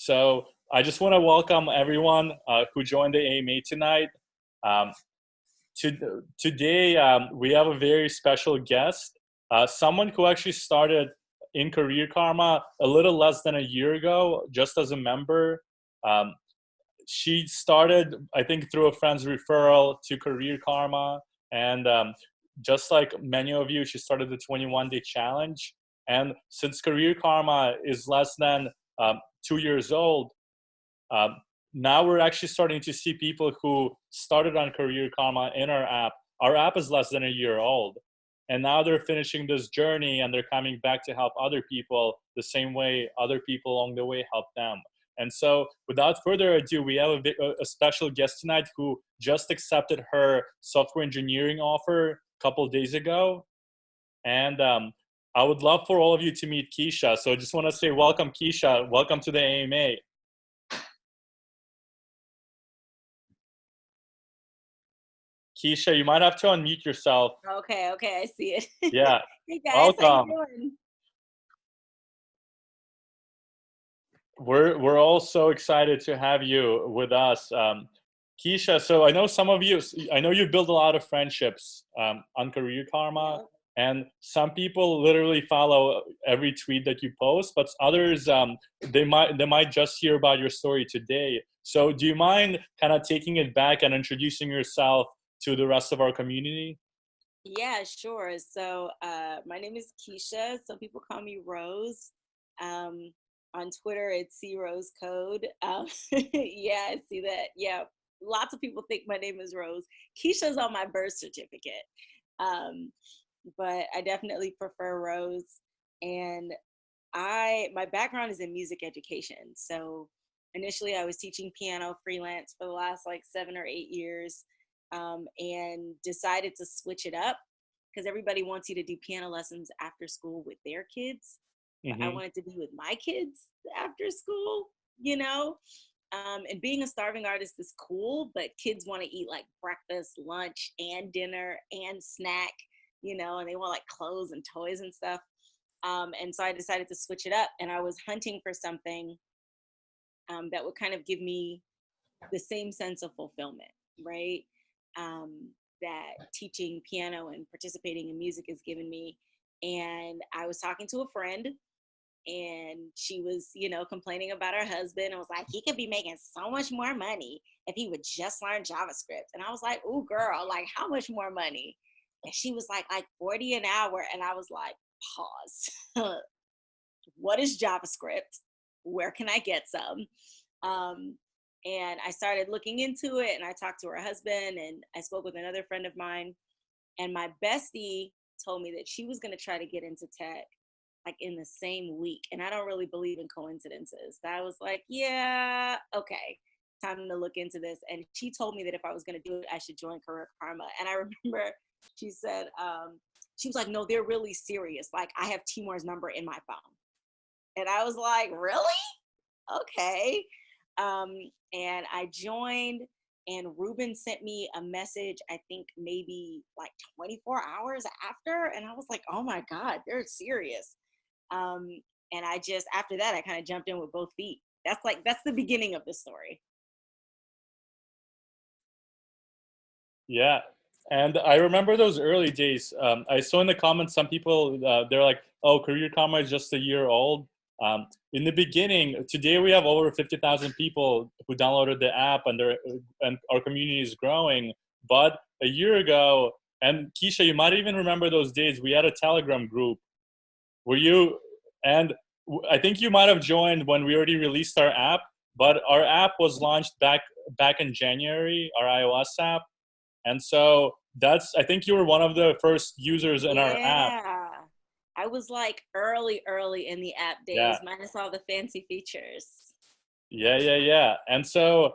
So I just want to welcome everyone who joined the AMA tonight. Um, Today, we have a very special guest, someone who actually started in CareerKarma a little less than a year ago, just as a member. Um, she started, I think, through a friend's referral to CareerKarma, and just like many of you, she started the 21-day challenge. And since CareerKarma is less than 2 years old, um, now we're actually starting to see people who started on CareerKarma in our app. Our app is less than a year old, and now they're finishing this journey and they're coming back to help other people the same way other people along the way help them. And so, without further ado, we have a special guest tonight who just accepted her software engineering offer a couple days ago. And I would love for all of you to meet Kesha. So I just want to say welcome, Kesha. Welcome to the AMA. Kesha, you might have to unmute yourself. Okay, I see it. Yeah. Hey guys, Welcome. how you doing? We're all so excited to have you with us. Kesha, so I know I know you've built a lot of friendships on CareerKarma, Yep. and some people literally follow every tweet that you post, but others, they might just hear about your story today. So do you mind kind of taking it back and introducing yourself to the rest of our community? Yeah, sure. So my name is Kesha. Some people call me Rose. Um, on Twitter, it's C Rose Code. Yeah, I see that. Yeah, lots of people think my name is Rose. Kesha's on my birth certificate. Um, but I definitely prefer Rose. And my background is in music education. So initially I was teaching piano freelance for the last like 7 or 8 years, and decided to switch it up because everybody wants you to do piano lessons after school with their kids. But I Mm-hmm. wanted to be with my kids after school, you know? And being a starving artist is cool, but kids want to eat like breakfast, lunch, and dinner and snack, and they want like clothes and toys and stuff. And so I decided to switch it up, and I was hunting for something that would kind of give me the same sense of fulfillment, right? That teaching piano and participating in music has given me. And I was talking to a friend, and she was, complaining about her husband. I was like, he could be making so much more money if he would just learn JavaScript. And I was like, ooh, girl, like how much more money? And she was like 40 an hour. And I was like, pause. What is JavaScript? Where can I get some? Um, and I started looking into it, and I talked to her husband, and I spoke with another friend of mine. And my bestie told me that she was going to try to get into tech like in the same week. And I don't really believe in coincidences. So I was like, yeah, okay, time to look into this. And she told me that if I was going to do it, I should join CareerKarma. And I remember she said, she was like, no, they're really serious. Like, I have Timur's number in my phone. And I was like, really? Okay. Um, and I joined, and Ruben sent me a message, I think maybe like 24 hours after. And I was like, oh my God, they're serious. Um, and after that, I kind of jumped in with both feet. That's the beginning of the story. Yeah. And I remember those early days. I saw in the comments some people, they're like, oh, CareerKarma is just a year old. In the beginning, today we have over 50,000 people who downloaded the app, and our community is growing. But a year ago, and Kesha, you might even remember those days, we had a Telegram group. Were you, and I think you might have joined when we already released our app, but our app was launched back in January, our iOS app. And so I think you were one of the first users in our app. Yeah. I was like early in the app Yeah. days, minus all the fancy features. Yeah. And so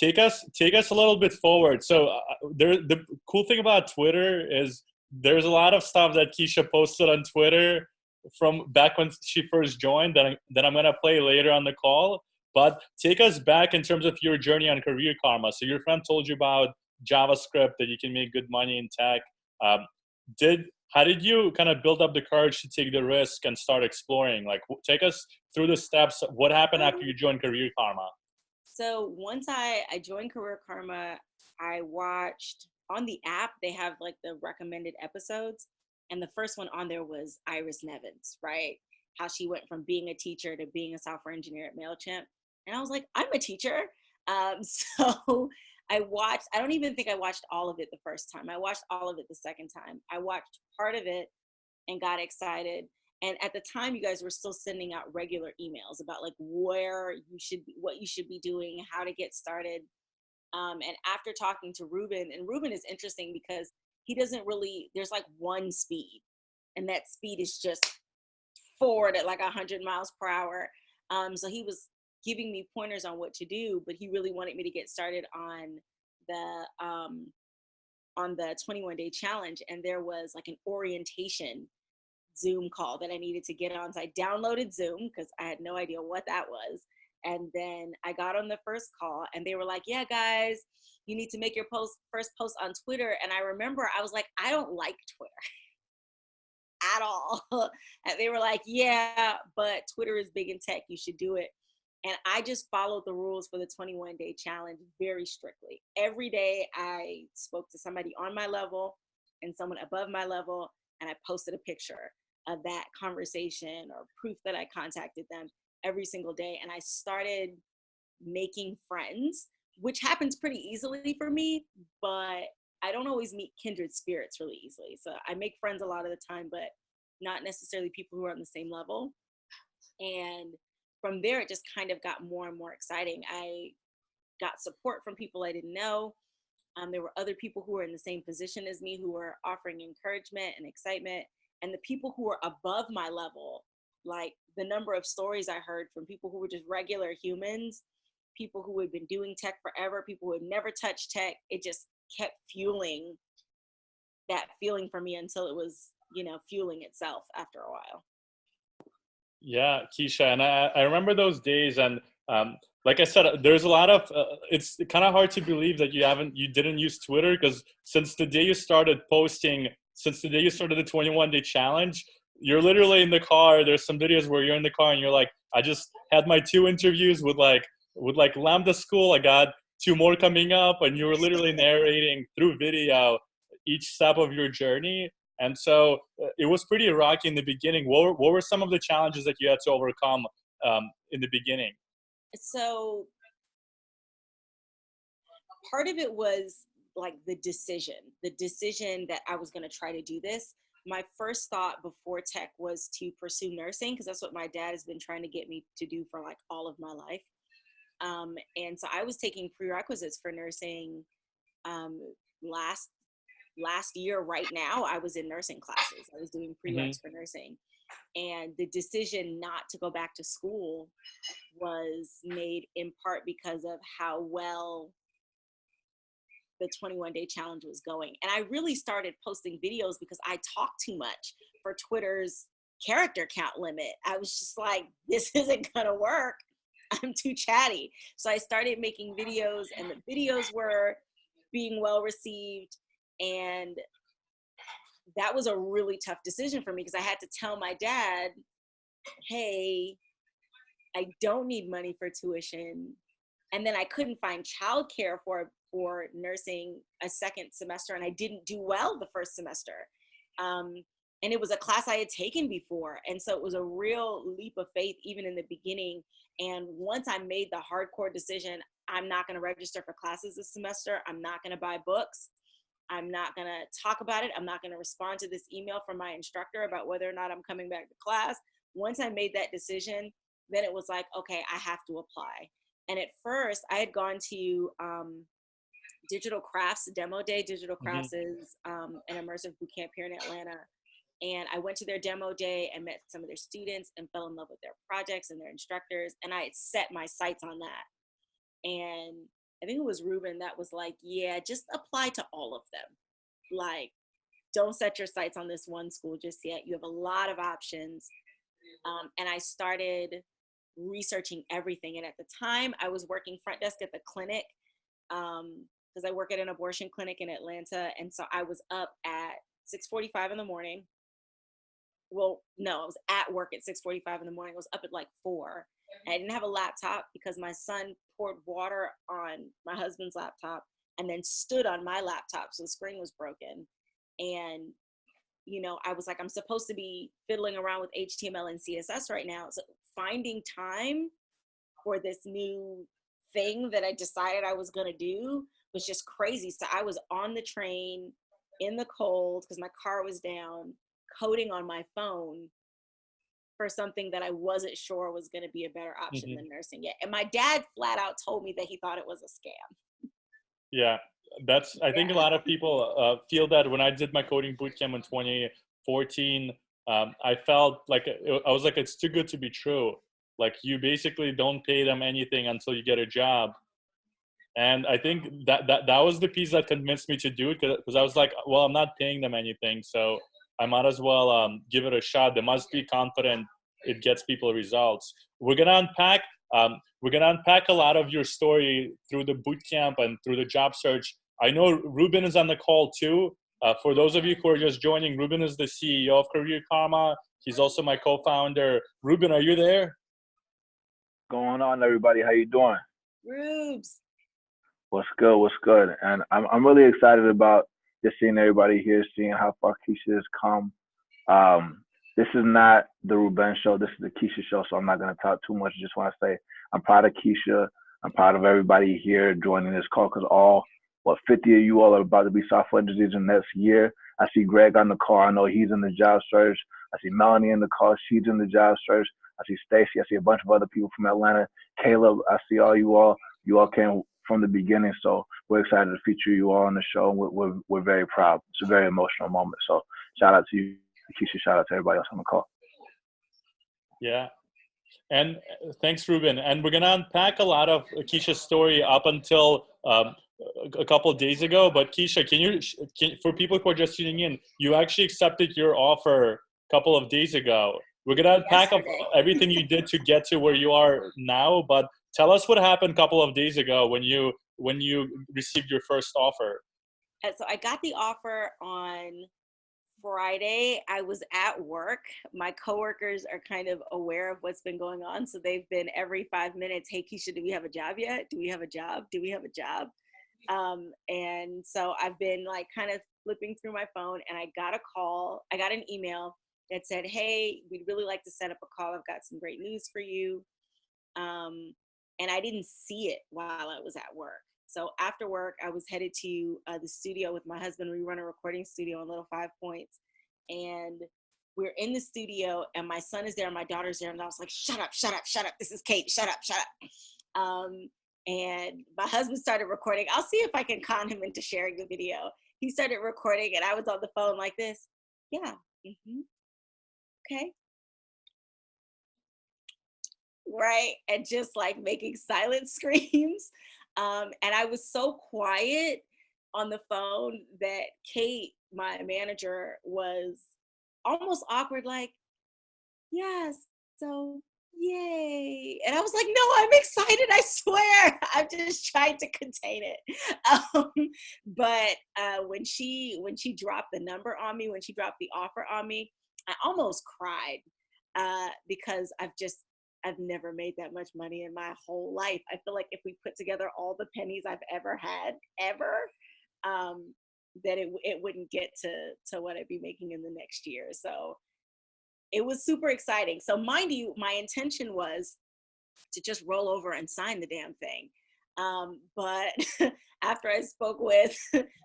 take us a little bit forward. So the cool thing about Twitter is there's a lot of stuff that Kesha posted on Twitter from back when she first joined that I'm going to play later on the call. But take us back in terms of your journey on CareerKarma. So your friend told you about JavaScript, that you can make good money in tech. Um, how did you kind of build up the courage to take the risk and start exploring? Like, take us through the steps. What happened after you joined Career Karma? So once I joined Career Karma, I watched on the app, they have like the recommended episodes. And the first one on there was Iris Nevins, right? How she went from being a teacher to being a software engineer at MailChimp. And I was like, I'm a teacher. So I watched, I don't even think I watched all of it the first time. I watched all of it the second time. I watched part of it and got excited. And at the time, you guys were still sending out regular emails about like where you should be, what you should be doing, how to get started. And after talking to Ruben, and Ruben is interesting because he doesn't really, there's like one speed, and that speed is just forward at like 100 miles per hour. So he was giving me pointers on what to do, but he really wanted me to get started on the 21-day challenge. And there was like an orientation Zoom call that I needed to get on. So I downloaded Zoom because I had no idea what that was. And then I got on the first call and they were like, yeah, guys, you need to make your first post on Twitter. And I remember I was like, I don't like Twitter at all. And they were like, yeah, but Twitter is big in tech. You should do it. And I just followed the rules for the 21-day challenge very strictly. Every day I spoke to somebody on my level and someone above my level, and I posted a picture of that conversation or proof that I contacted them every single day. And I started making friends, which happens pretty easily for me, but I don't always meet kindred spirits really easily. So I make friends a lot of the time, but not necessarily people who are on the same level. And from there, it just kind of got more and more exciting. I got support from people I didn't know. There were other people who were in the same position as me who were offering encouragement and excitement. And the people who were above my level, like the number of stories I heard from people who were just regular humans, people who had been doing tech forever, people who had never touched tech, it just kept fueling that feeling for me until it was, fueling itself after a while. Yeah, Kesha, and I remember those days, and like I said, there's a lot of. It's kind of hard to believe that you didn't use Twitter, because since the day you started posting, since the day you started the 21-day challenge, you're literally in the car. There's some videos where you're in the car and you're like, I just had my 2 interviews with Lambda School. I got 2 more coming up, and you were literally narrating through video each step of your journey. And so it was pretty rocky in the beginning. What were some of the challenges that you had to overcome in the beginning? So part of it was like the decision that I was going to try to do this. My first thought before tech was to pursue nursing, because that's what my dad has been trying to get me to do for like all of my life. And so I was taking prerequisites for nursing last year. Right now I was in nursing classes. I was doing prereqs for nursing, and the decision not to go back to school was made in part because of how well the 21-day challenge was going. And I really started posting videos because I talk too much for Twitter's character count limit. I was just like, this isn't gonna work. I'm too chatty. So I started making videos, and the videos were being well received. And that was a really tough decision for me, because I had to tell my dad, hey, I don't need money for tuition. And then I couldn't find childcare for nursing a second semester, and I didn't do well the first semester. And it was a class I had taken before. And so it was a real leap of faith, even in the beginning. And once I made the hardcore decision, I'm not going to register for classes this semester. I'm not going to buy books. I'm not going to talk about it. I'm not going to respond to this email from my instructor about whether or not I'm coming back to class. Once I made that decision, then it was like, okay, I have to apply. And at first I had gone to Digital Crafts Demo Day. Digital Crafts is an immersive boot camp here in Atlanta. And I went to their demo day and met some of their students and fell in love with their projects and their instructors. And I had set my sights on that. And I think it was Ruben that was like, yeah, just apply to all of them. Like, don't set your sights on this one school just yet. You have a lot of options. And I started researching everything. And at the time I was working front desk at the clinic, because I work at an abortion clinic in Atlanta. And so I was up at 6:45 in the morning. Well, no, I was at work at 6:45 in the morning. I was up at like 4. And I didn't have a laptop because my son poured water on my husband's laptop and then stood on my laptop. So the screen was broken. And, I was like, I'm supposed to be fiddling around with HTML and CSS right now. So finding time for this new thing that I decided I was going to do was just crazy. So I was on the train in the cold because my car was down, coding on my phone for something that I wasn't sure was going to be a better option than nursing yet. And my dad flat out told me that he thought it was a scam. Yeah, I think a lot of people feel that. When I did my coding bootcamp in 2014, I felt like, I was like, it's too good to be true. Like, you basically don't pay them anything until you get a job. And I think that was the piece that convinced me to do it, because I was like, well, I'm not paying them anything, so I might as well give it a shot. They must be confident it gets people results. We're gonna unpack a lot of your story through the boot camp and through the job search. I know Ruben is on the call too. For those of you who are just joining, Ruben is the CEO of CareerKarma. He's also my co-founder. Ruben, are you there? Going on, everybody? How you doing? Rubes. What's good? What's good? And I'm really excited about just seeing everybody here, seeing how far Kesha has come. This is not the Ruben show. This is the Kesha show, so I'm not going to talk too much. Just want to say I'm proud of Kesha. I'm proud of everybody here joining this call, because 50 of you all are about to be software engineers in the next year. I see Greg on the call. I know he's in the job search. I see Melanie in the call. She's in the job search. I see Stacy. I see a bunch of other people from Atlanta. Caleb, I see all you all. You all came from the beginning, so we're excited to feature you all on the show. We're very proud. It's a very emotional moment. So shout out to you, Kesha. Shout out to everybody else on the call. Yeah. And thanks, Ruben. And we're going to unpack a lot of Kesha's story up until a couple of days ago. But Kesha, for people who are just tuning in, you actually accepted your offer a couple of days ago. We're going to unpack everything you did to get to where you are now. But tell us what happened a couple of days ago when you received your first offer. So I got the offer on Friday. I was at work. My coworkers are kind of aware of what's been going on. So they've been every 5 minutes, hey, Kesha, do we have a job yet? Do we have a job? Do we have a job? And so I've been like kind of flipping through my phone, and I got an email that said, hey, we'd really like to set up a call. I've got some great news for you. And I didn't see it while I was at work. So after work, I was headed to the studio with my husband. We run a recording studio in Little 5 Points. And we're in the studio, and my son is there and my daughter's there. And I was like, shut up, shut up, shut up. This is Kate. Shut up, shut up. And my husband started recording. I'll see if I can con him into sharing the video. He started recording, and I was on the phone like this. Yeah. Mm-hmm. Okay. Right. And just like making silent screams. And I was so quiet on the phone that Kate, my manager, was almost awkward, like, yes, so yay. And I was like, no, I'm excited, I swear. I'm just trying to contain it. But when she dropped the number on me, when she dropped the offer on me, I almost cried because I've never made that much money in my whole life. I feel like if we put together all the pennies I've ever had, that it wouldn't get to what I'd be making in the next year. So it was super exciting. So mind you, my intention was to just roll over and sign the damn thing. But after I spoke with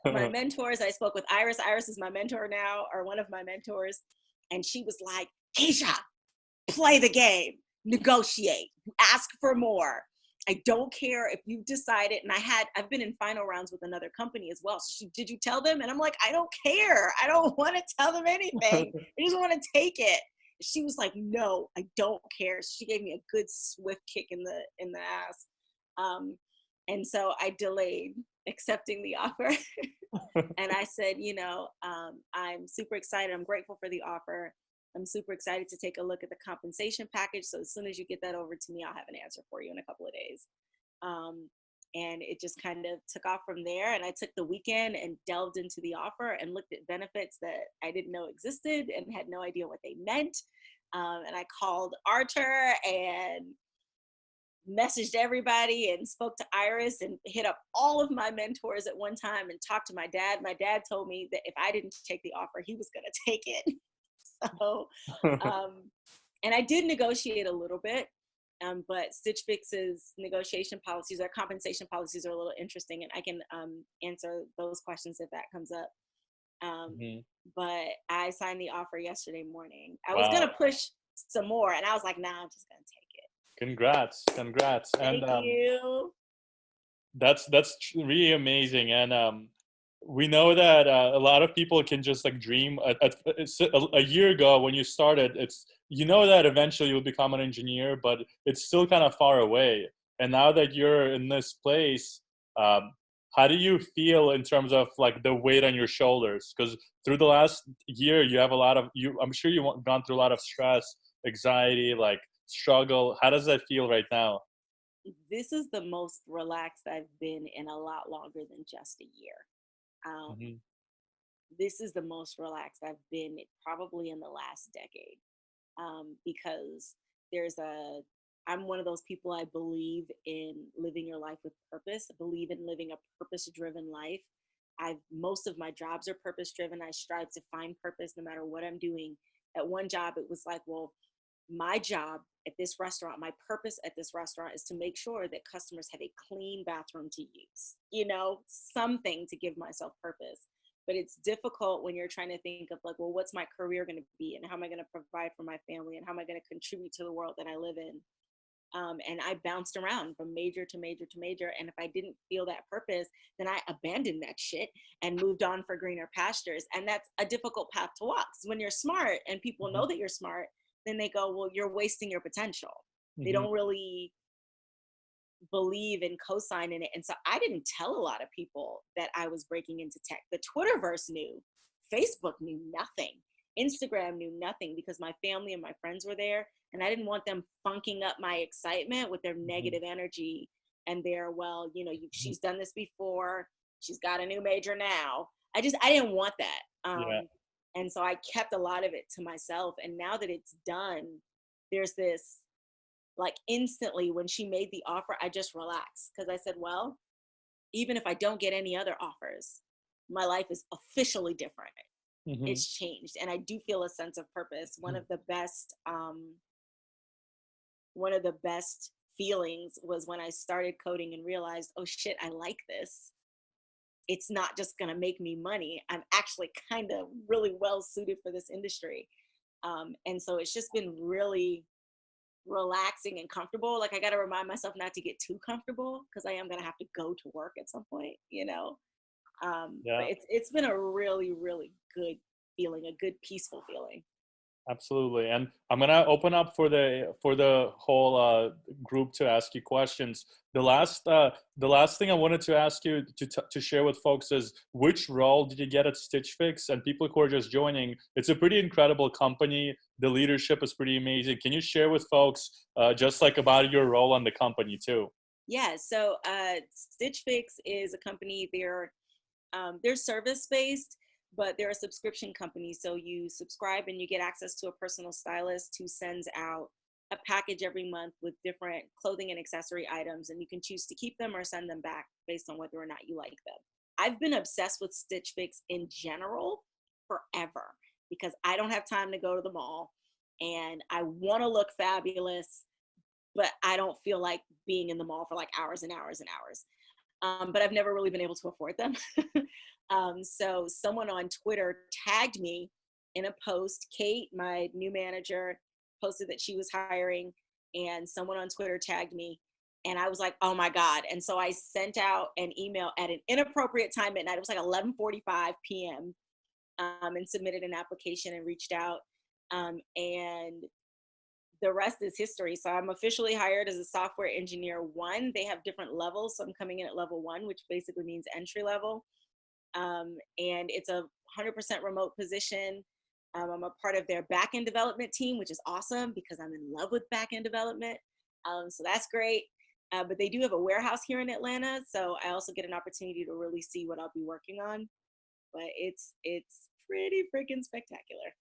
my mentors, I spoke with Iris. Iris is my mentor now, or one of my mentors. And she was like, Kesha, play the game. Negotiate, ask for more. I don't care if you've decided, and I've been in final rounds with another company as well. So did you tell them? And I'm like, I don't care. I don't want to tell them anything. I just want to take it. She was like, no, I don't care. She gave me a good swift kick in the ass. And so I delayed accepting the offer. And I said, I'm super excited. I'm grateful for the offer. I'm super excited to take a look at the compensation package. So as soon as you get that over to me, I'll have an answer for you in a couple of days. And it just kind of took off from there. And I took the weekend and delved into the offer and looked at benefits that I didn't know existed and had no idea what they meant. And I called Arthur and messaged everybody and spoke to Iris and hit up all of my mentors at one time and talked to my dad. My dad told me that if I didn't take the offer, he was going to take it. So, and I did negotiate a little bit, but Stitch Fix's negotiation policies or compensation policies are a little interesting, and I can answer those questions if that comes up. But I signed the offer yesterday morning. I was going to push some more, and I was like, nah, I'm just going to take it. Congrats. Thank you. That's really amazing. And we know that a lot of people can just like dream. A year ago when you started, you know that eventually you'll become an engineer, but it's still kind of far away. And now that you're in this place, how do you feel in terms of like the weight on your shoulders? Because through the last year, you have I'm sure you've gone through a lot of stress, anxiety, like struggle. How does that feel right now? This is the most relaxed I've been in a lot longer than just a year. This is the most relaxed I've been probably in the last decade, because I'm one of those people, I believe in living your life with purpose. I believe in living a purpose-driven life. Most of my jobs are purpose-driven. I strive to find purpose no matter what I'm doing. At one job, it was like, well, my job at this restaurant, my purpose at this restaurant is to make sure that customers have a clean bathroom to use, something to give myself purpose. But it's difficult when you're trying to think of like, well, what's my career going to be, and how am I going to provide for my family, and how am I going to contribute to the world that I live in? And I bounced around from major to major to major. And if I didn't feel that purpose, then I abandoned that shit and moved on for greener pastures. And that's a difficult path to walk. Because when you're smart and people know that you're smart, then they go, well, you're wasting your potential. They don't really believe in co-signing it. And so I didn't tell a lot of people that I was breaking into tech. The Twitterverse knew. Facebook knew nothing. Instagram knew nothing, because my family and my friends were there, and I didn't want them funking up my excitement with their negative energy and their, well, she's done this before, she's got a new major now. I didn't want that. And so I kept a lot of it to myself. And now that it's done, there's this, like, instantly when she made the offer, I just relaxed, because I said, well, even if I don't get any other offers, my life is officially different. It's changed, and I do feel a sense of purpose. One of the best feelings was when I started coding and realized, oh shit, I like this. It's not just going to make me money. I'm actually kind of really well suited for this industry. And so it's just been really relaxing and comfortable. Like, I got to remind myself not to get too comfortable, because I am going to have to go to work at some point, But it's been a really, really good feeling, a good, peaceful feeling. Absolutely. And I'm going to open up for the whole group to ask you questions. The last thing I wanted to ask you to share with folks is, which role did you get at Stitch Fix? And people who are just joining, it's a pretty incredible company. The leadership is pretty amazing. Can you share with folks just like about your role on the company too? Yeah. So Stitch Fix is a company. They're service-based, but they're a subscription company. So you subscribe and you get access to a personal stylist who sends out a package every month with different clothing and accessory items, and you can choose to keep them or send them back based on whether or not you like them. I've been obsessed with Stitch Fix in general forever, because I don't have time to go to the mall, and I want to look fabulous, but I don't feel like being in the mall for like hours and hours and hours. But I've never really been able to afford them. So someone on Twitter tagged me in a post. Kate, my new manager, posted that she was hiring, and someone on Twitter tagged me, and I was like, oh my God. And so I sent out an email at an inappropriate time at night. It was like 11:45 p.m. And submitted an application and reached out. And the rest is history. So I'm officially hired as a software engineer 1. They have different levels. So I'm coming in at level 1, which basically means entry level. And it's a 100% remote position. I'm a part of their backend development team, which is awesome, because I'm in love with backend development. So that's great. But they do have a warehouse here in Atlanta, so I also get an opportunity to really see what I'll be working on. But it's pretty freaking spectacular.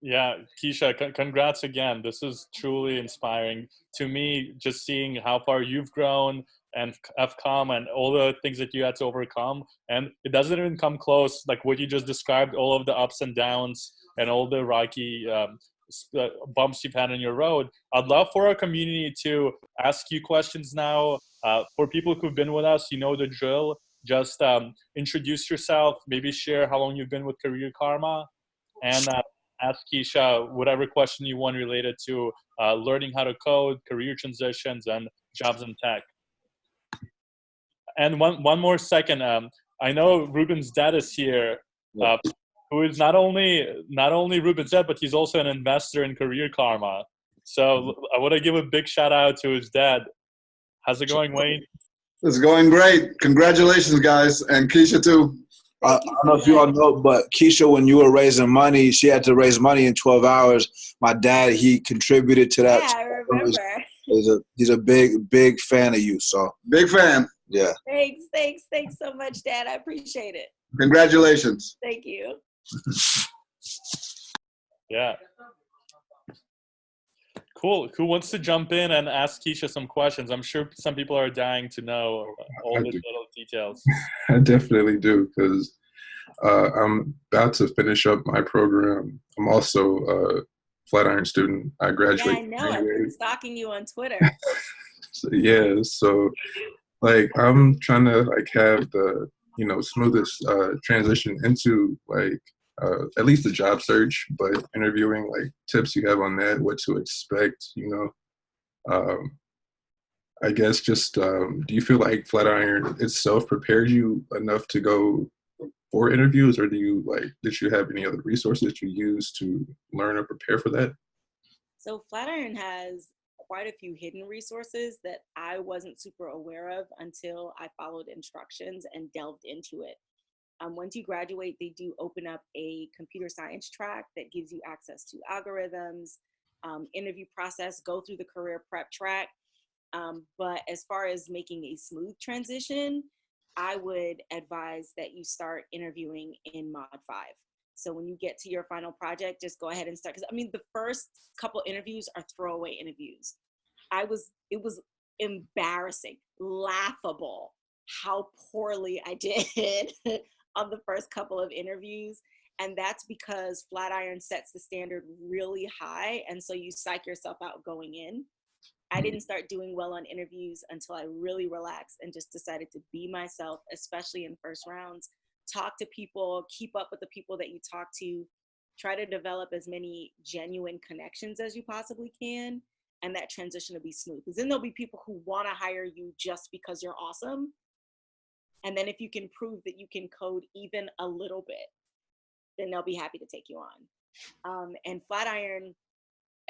Yeah, Kesha, congrats again. This is truly inspiring to me, just seeing how far you've grown and have come and all the things that you had to overcome. And it doesn't even come close, like what you just described, all of the ups and downs and all the rocky bumps you've had on your road. I'd love for our community to ask you questions now. For people who've been with us, you know the drill. Just introduce yourself, maybe share how long you've been with CareerKarma, and ask Kesha whatever question you want related to learning how to code, career transitions, and jobs in tech. And one more second, I know Ruben's dad is here, who is not only Ruben's dad, but he's also an investor in CareerKarma. So I want to give a big shout out to his dad. How's it going, Wayne? It's going great. Congratulations, guys, and Kesha too. I don't know if you all know, but Kesha, when you were raising money, she had to raise money in 12 hours. My dad, he contributed to that. Yeah, I remember. He's a big fan of you. So big fan. Yeah. Thanks so much, Dad. I appreciate it. Congratulations. Thank you. Yeah. Cool. Who wants to jump in and ask Kesha some questions? I'm sure some people are dying to know all the little details. I definitely do, because I'm about to finish up my program. I'm also a Flatiron student. I graduate. Yeah, I know. I've been stalking you on Twitter. So like I'm trying to like have the smoothest transition into like at least the job search, but interviewing, like tips you have on that, what to expect, I guess just do you feel like Flatiron itself prepares you enough to go for interviews, or did you have any other resources you use to learn or prepare for that? So Flatiron has quite a few hidden resources that I wasn't super aware of until I followed instructions and delved into it. Once you graduate, they do open up a computer science track that gives you access to algorithms, interview process, go through the career prep track. But as far as making a smooth transition, I would advise that you start interviewing in Mod 5. So when you get to your final project, just go ahead and start. Because I mean, the first couple interviews are throwaway interviews. It was embarrassing, laughable how poorly I did on the first couple of interviews. And that's because Flatiron sets the standard really high. And so you psych yourself out going in. I didn't start doing well on interviews until I really relaxed and just decided to be myself, especially in first rounds. Talk to people, keep up with the people that you talk to, try to develop as many genuine connections as you possibly can. And that transition will be smooth. Because then there'll be people who want to hire you just because you're awesome. And then if you can prove that you can code even a little bit, then they'll be happy to take you on. And Flatiron,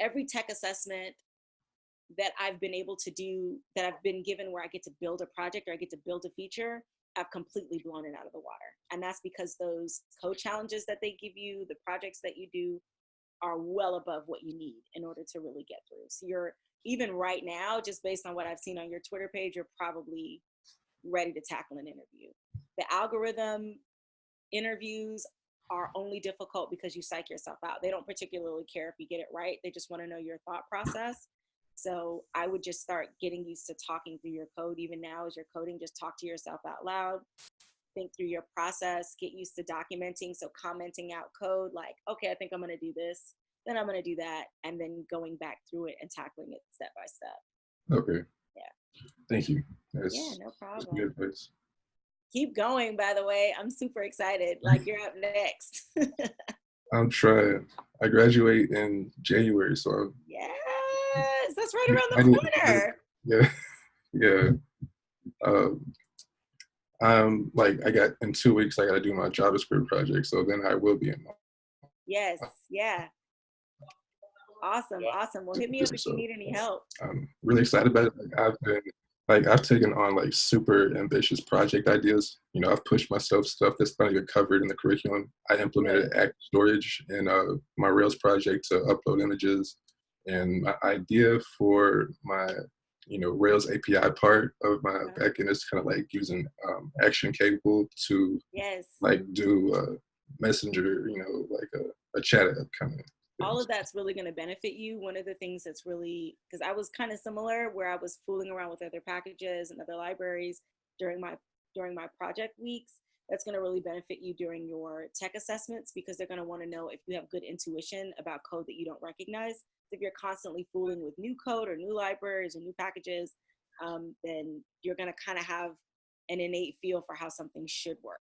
every tech assessment that I've been able to do, that I've been given where I get to build a project or I get to build a feature, I've completely blown it out of the water. And that's because those code challenges that they give you, the projects that you do, are well above what you need in order to really get through. So you're, even right now, just based on what I've seen on your Twitter page, you're probably ready to tackle an interview. The algorithm interviews are only difficult because you psych yourself out. They don't particularly care if you get it right. They just want to know your thought process. So I would just start getting used to talking through your code. Even now as you're coding, just talk to yourself out loud, think through your process, get used to documenting. So commenting out code, like, okay, I think I'm going to do this, then I'm going to do that, and then going back through it and tackling it step by step. Okay. Yeah. Thank you. Yeah, no problem. Good advice. Keep going, by the way. I'm super excited. Like, you're up next. I'm trying. I graduate in January, so yes, that's right around the corner. Yeah. I'm like, I got in 2 weeks, I got to do my JavaScript project, so then I will be in. Yes, yeah. Awesome. Well, hit me up if you need any help. I'm really excited about it. I've taken on like super ambitious project ideas. I've pushed myself stuff that's not even covered in the curriculum. I implemented active storage in my Rails project to upload images. And my idea for my Rails API part of my backend is kind of like using action capable to like do messenger, like a chat app kind of. All of that's really going to benefit you. One of the things that's really, because I was kind of similar, where I was fooling around with other packages and other libraries during my project weeks. That's going to really benefit you during your tech assessments, because they're going to want to know if you have good intuition about code that you don't recognize. If you're constantly fooling with new code or new libraries or new packages, then you're going to kind of have an innate feel for how something should work.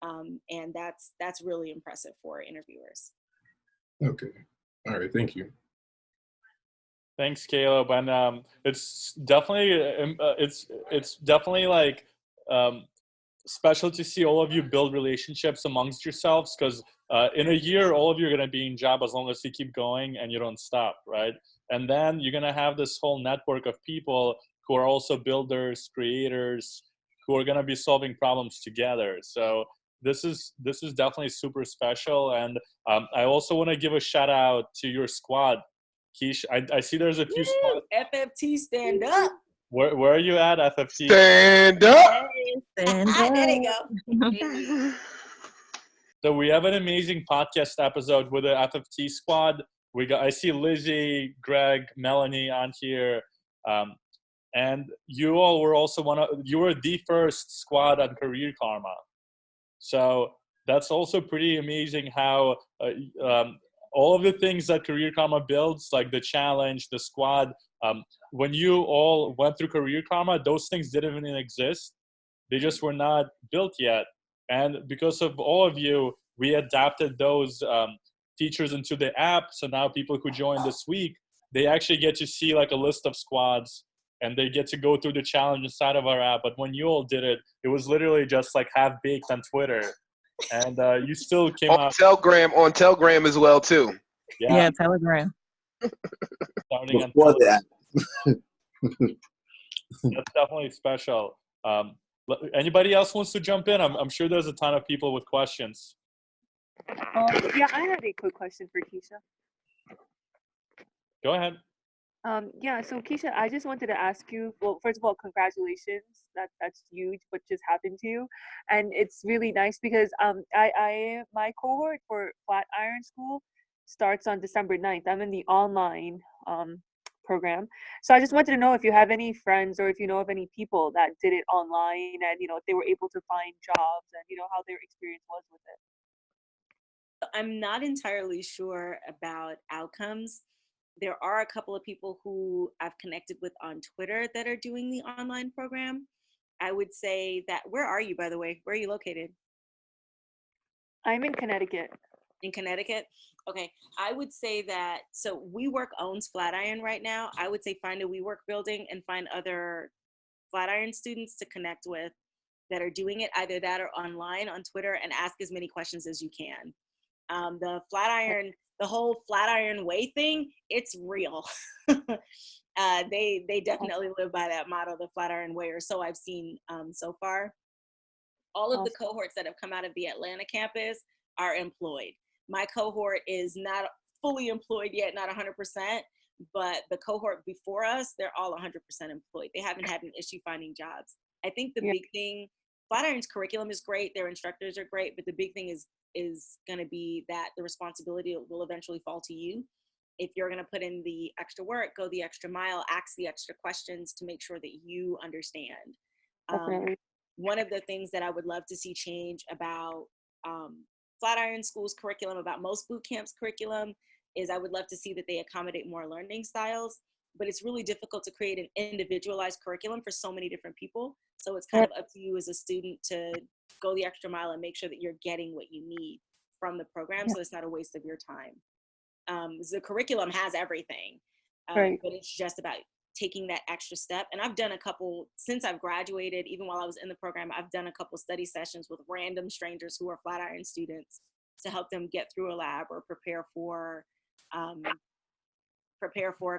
And that's really impressive for interviewers. Okay. All right. Thank you. Thanks, Caleb. And it's definitely like special to see all of you build relationships amongst yourselves, because in a year, all of you are going to be in job as long as you keep going and you don't stop, right? And then you're going to have this whole network of people who are also builders, creators, who are going to be solving problems together. So this is definitely super special. And I also want to give a shout out to your squad. Kesha, I see there's a few squads. FFT, stand up. Where are you at, FFT? Stand up. Stand up. There you go. So we have an amazing podcast episode with the FFT squad. I see Lizzie, Greg, Melanie on here. And you all were also you were the first squad on CareerKarma. So that's also pretty amazing how all of the things that CareerKarma builds, like the challenge, the squad, when you all went through CareerKarma, those things didn't even exist. They just were not built yet. And because of all of you, we adapted those features into the app. So now people who join this week, they actually get to see like a list of squads, and they get to go through the challenge inside of our app. But when you all did it, it was literally just like half-baked on Twitter. And you still came on out. On Telegram as well, too. Yeah, Telegram. Starting on Before Telegram. that. That's definitely special. Anybody else wants to jump in? I'm sure there's a ton of people with questions. Yeah, I had a quick question for Kesha. Go ahead. Yeah, so Kesha, I just wanted to ask you, well, first of all, congratulations. That's huge what just happened to you. And it's really nice because my cohort for Flatiron School starts on December 9th. I'm in the online program. So I just wanted to know if you have any friends or if you know of any people that did it online and, if they were able to find jobs and, how their experience was with it. I'm not entirely sure about outcomes. There are a couple of people who I've connected with on Twitter that are doing the online program. I would say that, where are you, by the way? Where are you located? I'm in Connecticut. In Connecticut? Okay. I would say that, so WeWork owns Flatiron right now. I would say find a WeWork building and find other Flatiron students to connect with that are doing it, either that or online on Twitter, and ask as many questions as you can. The whole Flatiron way thing, it's real. They definitely live by that motto, the Flatiron way, or so I've seen so far. All of the cohorts that have come out of the Atlanta campus are employed. My cohort is not fully employed yet, not 100%, but the cohort before us, they're all 100% employed. They haven't had an issue finding jobs. I think the big thing, Flatiron's curriculum is great, their instructors are great, but the big thing is going to be that the responsibility will eventually fall to you. If you're going to put in the extra work, go the extra mile, ask the extra questions to make sure that you understand. One of the things that I would love to see change about Flatiron School's curriculum, about most boot camps' curriculum, is I would love to see that they accommodate more learning styles, but it's really difficult to create an individualized curriculum for so many different people. So it's kind of up to you as a student to go the extra mile and make sure that you're getting what you need from the program, so it's not a waste of your time. The curriculum has everything, but it's just about taking that extra step. And I've done a couple, since I've graduated, even while I was in the program, I've done a couple study sessions with random strangers who are Flatiron students to help them get through a lab or prepare for a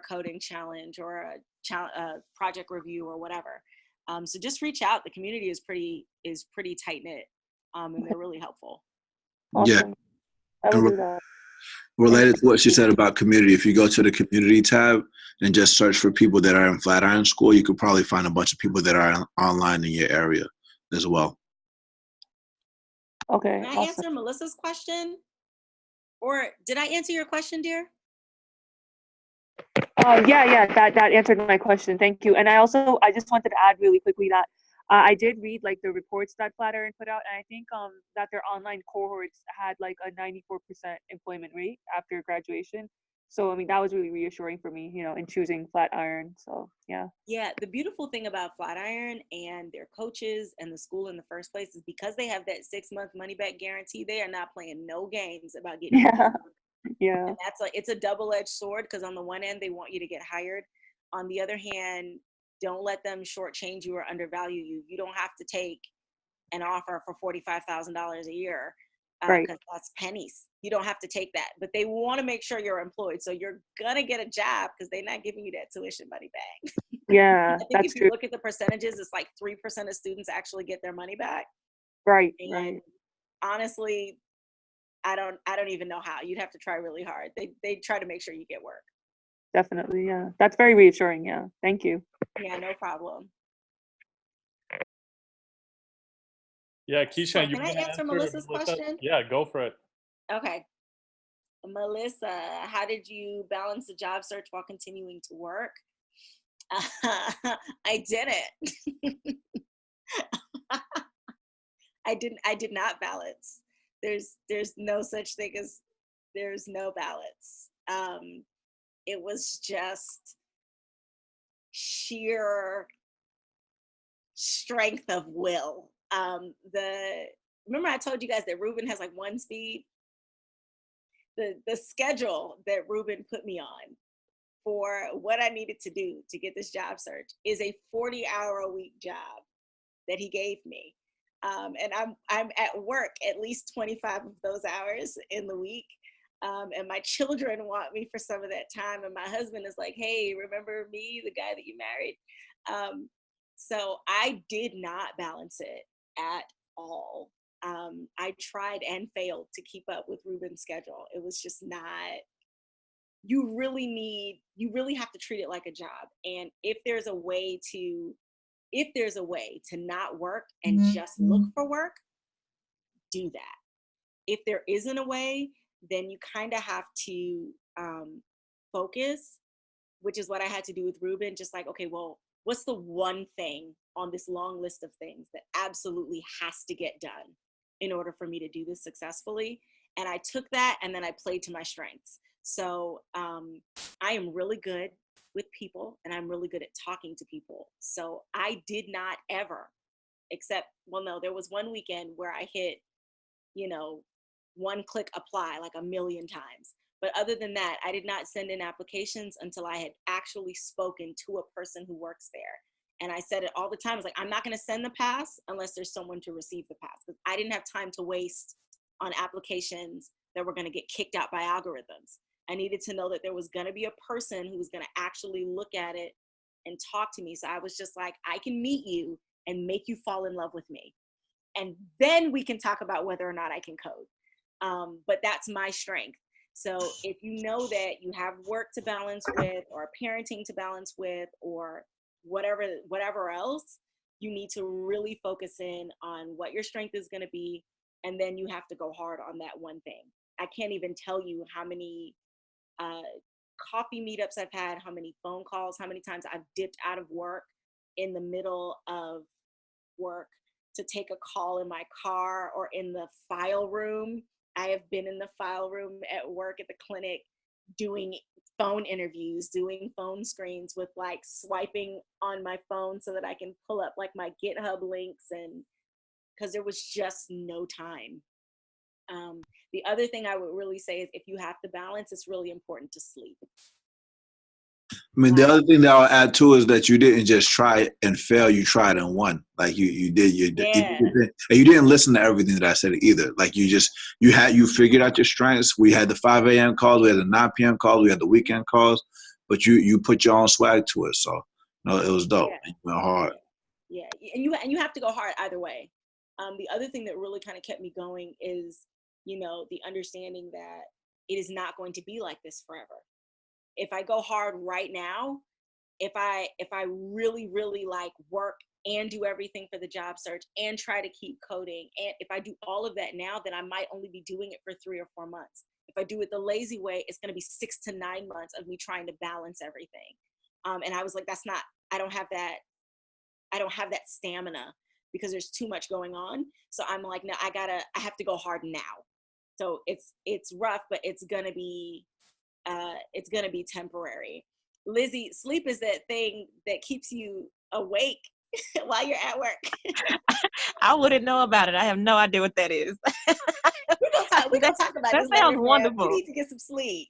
coding challenge or a project review or whatever. So just reach out. The community is pretty tight knit, and they're really helpful. Awesome. I will do that. Related to what she said about community, if you go to the community tab and just search for people that are in Flatiron School, you could probably find a bunch of people that are online in your area as well. Okay, Can I awesome. answer Melissa's question? Or did I answer your question, dear? Yeah, that answered my question. Thank you. And I just wanted to add really quickly that I did read like the reports that Flatiron put out, and I think that their online cohorts had like a 94% employment rate after graduation. So I mean that was really reassuring for me, in choosing Flatiron. So yeah. Yeah, the beautiful thing about Flatiron and their coaches and the school in the first place is because they have that 6-month money back guarantee, they are not playing no games about getting Yeah. Yeah. And it's a double-edged sword, because on the one end they want you to get hired. On the other hand, don't let them shortchange you or undervalue you. You don't have to take an offer for $45,000 a year, Right. because that's pennies. You don't have to take that, but they want to make sure you're employed. So you're gonna get a job because they're not giving you that tuition money back. Yeah, I think that's if you true. look at the percentages, it's like 3% of students actually get their money back. Right. And Right. honestly, I don't even know how. You'd have to try really hard. They try to make sure you get work. Definitely. Yeah. That's very reassuring. Yeah. Thank you. Yeah, no problem. Yeah, Kesha, So you can I want to answer answer Melissa's Melissa? question? Yeah, go for it. Okay. Melissa, how did you balance the job search while continuing to work? I didn't. I did not balance. There's no such thing as there's no balance. It was just sheer strength of will. Remember I told you guys that Ruben has like one speed? The schedule that Ruben put me on for what I needed to do to get this job search is a 40-hour-a-week job that he gave me. And I'm at work at least 25 of those hours in the week. And my children want me for some of that time. And my husband is like, hey, remember me, the guy that you married? So I did not balance it at all. I tried and failed to keep up with Ruben's schedule. It was just not, you really have to treat it like a job. And if there's a way to not work and just look for work, do that. If there isn't a way, then you kind of have to focus, which is what I had to do with Ruben. Just like, okay, well, what's the one thing on this long list of things that absolutely has to get done in order for me to do this successfully? And I took that and then I played to my strengths. So I am really good with people and I'm really good at talking to people. So I did not ever, there was one weekend where I hit, one click apply like a million times. But other than that, I did not send in applications until I had actually spoken to a person who works there. And I said it all the time. I was like, I'm not going to send the pass unless there's someone to receive the pass. Because I didn't have time to waste on applications that were going to get kicked out by algorithms. I needed to know that there was going to be a person who was going to actually look at it and talk to me. So I was just like, I can meet you and make you fall in love with me. And then we can talk about whether or not I can code. But that's my strength. So if you know that you have work to balance with or parenting to balance with or whatever else, you need to really focus in on what your strength is going to be. And then you have to go hard on that one thing. I can't even tell you how many coffee meetups I've had, how many phone calls, how many times I've dipped out of work in the middle of work to take a call in my car or in the file room. I have been in the file room at work at the clinic doing phone interviews, doing phone screens with like swiping on my phone so that I can pull up like my GitHub links, and because there was just no time. The other thing I would really say is if you have to balance, it's really important to sleep. I mean, the other thing that I'll add too is that you didn't just try it and fail. You tried and won. Like you did. And you didn't listen to everything that I said either. Like you figured out your strengths. We had the 5 a.m. calls. We had the 9 p.m. calls. We had the weekend calls. But you put your own swag to it. So it was dope. Yeah. You went hard. Yeah, and you have to go hard either way. The other thing that really kind of kept me going is, the understanding that it is not going to be like this forever. If I go hard right now, if I really, really like work and do everything for the job search and try to keep coding, and if I do all of that now, then I might only be doing it for 3 or 4 months. If I do it the lazy way, it's going to be 6 to 9 months of me trying to balance everything. And I was like, that's not, I don't have that stamina because there's too much going on. So I'm like, no, I have to go hard now. So it's rough, but it's going to be temporary. Lizzie, sleep is that thing that keeps you awake while you're at work. I wouldn't know about it. I have no idea what that is. We're gonna talk about that this. sounds later, wonderful. You need to get some sleep.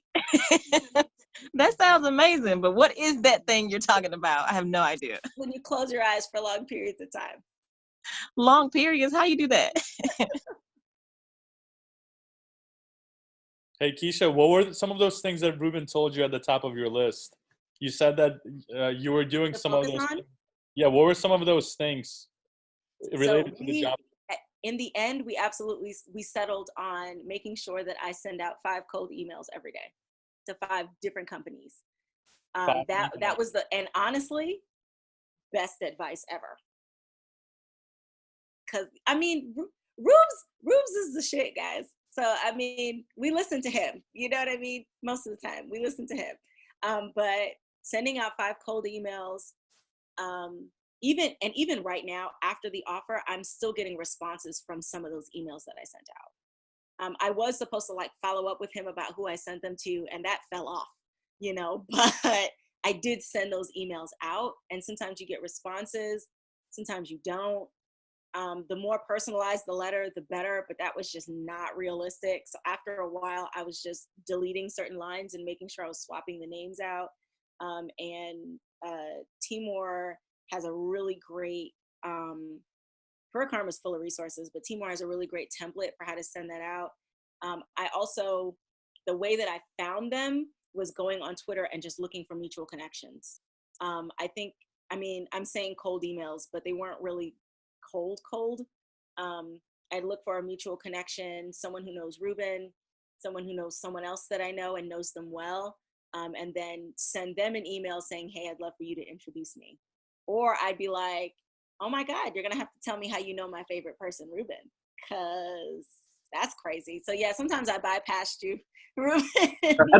That sounds amazing. But what is that thing you're talking about? I have no idea. When you close your eyes for long periods of time. Long periods? How you do that? Hey, Kesha, what were some of those things that Ruben told you at the top of your list? You said that you were doing some of those things. Yeah, what were some of those things related to the job? In the end, we settled on making sure that I send out 5 cold emails every day to 5 different companies. That was and honestly, best advice ever. Cause I mean, Rubes is the shit, guys. So I mean, we listen to him. You know what I mean? Most of the time, we listen to him. But sending out 5 cold emails, even right now after the offer, I'm still getting responses from some of those emails that I sent out. I was supposed to like follow up with him about who I sent them to, and that fell off, you know, but I did send those emails out, and sometimes you get responses, sometimes you don't. The more personalized the letter, the better, but that was just not realistic. So after a while, I was just deleting certain lines and making sure I was swapping the names out. Timur has a really great, CareerKarma is full of resources, but Timur has a really great template for how to send that out. I also, the way that I found them was going on Twitter and just looking for mutual connections. I'm saying cold emails, but they weren't really cold. I'd look for a mutual connection, someone who knows Ruben, someone who knows someone else that I know and knows them well, and then send them an email saying, hey, I'd love for you to introduce me. Or I'd be like, oh my God, you're gonna have to tell me how you know my favorite person, Ruben, because that's crazy. So yeah, sometimes I bypassed you, Ruben.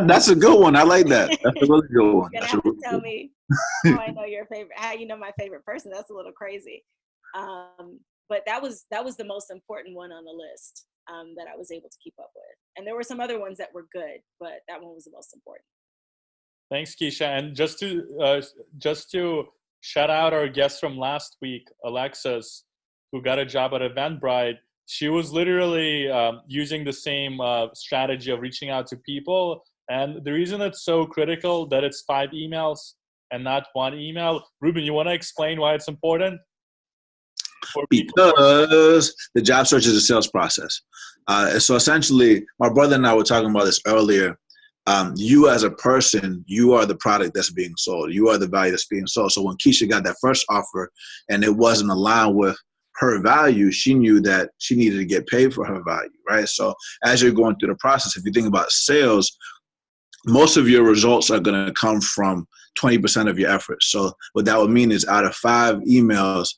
That's a good one. I like that. That's a really good one. You're gonna have to tell me how I know your favorite, how you know my favorite person. That's a little crazy. But that was the most important one on the list that I was able to keep up with. And there were some other ones that were good, but that one was the most important. Thanks, Kesha. And just to shout out our guest from last week, Alexis, who got a job at Eventbrite. She was literally using the same strategy of reaching out to people. And the reason it's so critical that it's 5 emails and not 1 email, Ruben, you want to explain why it's important? Because the job search is a sales process. So essentially, my brother and I were talking about this earlier. You as a person, you are the product that's being sold. You are the value that's being sold. So when Kesha got that first offer and it wasn't aligned with her value, she knew that she needed to get paid for her value, right? So as you're going through the process, if you think about sales, most of your results are going to come from 20% of your efforts. So what that would mean is out of 5 emails,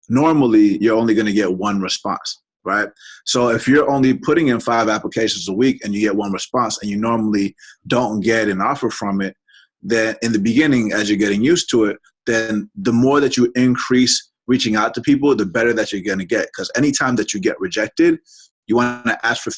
normally you're only going to get 1 response, right? So if you're only putting in 5 applications a week and you get 1 response and you normally don't get an offer from it, then in the beginning, as you're getting used to it, then the more that you increase reaching out to people, the better that you're going to get. Because anytime that you get rejected, you want to ask for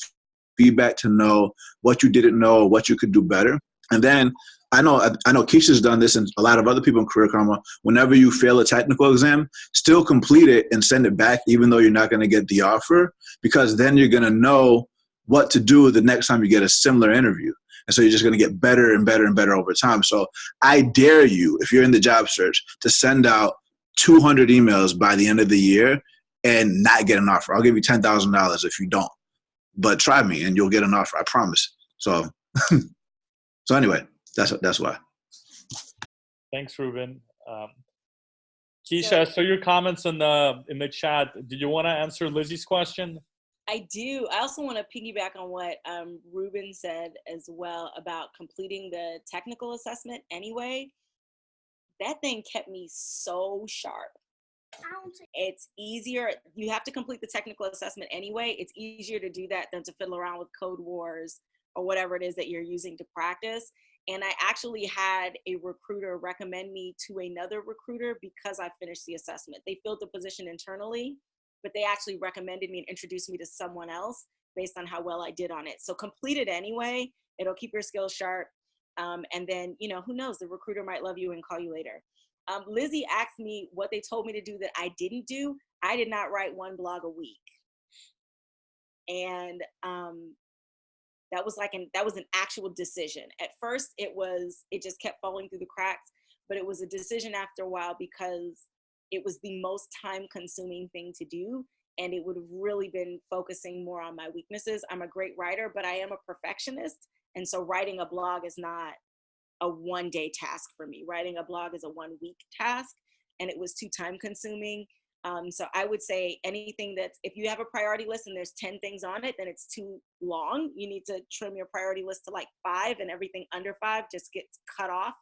feedback to know what you didn't know, what you could do better. And then I know Kesha's done this and a lot of other people in CareerKarma. Whenever you fail a technical exam, still complete it and send it back, even though you're not going to get the offer, because then you're going to know what to do the next time you get a similar interview. And so you're just going to get better and better and better over time. So I dare you, if you're in the job search, to send out 200 emails by the end of the year and not get an offer. I'll give you $10,000 if you don't. But try me and you'll get an offer, I promise. So so anyway, that's why. Thanks, Ruben. Kesha, so your comments in the chat. Did you want to answer Lizzie's question? I do. I also want to piggyback on what Ruben said as well about completing the technical assessment anyway. That thing kept me so sharp. It's easier. You have to complete the technical assessment anyway. It's easier to do that than to fiddle around with Code Wars or whatever it is that you're using to practice. And I actually had a recruiter recommend me to another recruiter because I finished the assessment. They filled the position internally, but they actually recommended me and introduced me to someone else based on how well I did on it. So complete it anyway. It'll keep your skills sharp. And then, you know, who knows, the recruiter might love you and call you later. Lizzie asked me what they told me to do that I didn't do. I did not write one blog a week. And that was an actual decision. At first it just kept falling through the cracks, but it was a decision after a while because it was the most time consuming thing to do. And it would have really been focusing more on my weaknesses. I'm a great writer, but I am a perfectionist. And so writing a blog is not a one-day task for me. Writing a blog is a one-week task, and it was too time consuming. So I would say anything if you have a priority list and there's 10 things on it, then it's too long. You need to trim your priority list to like 5, and everything under 5 just gets cut off,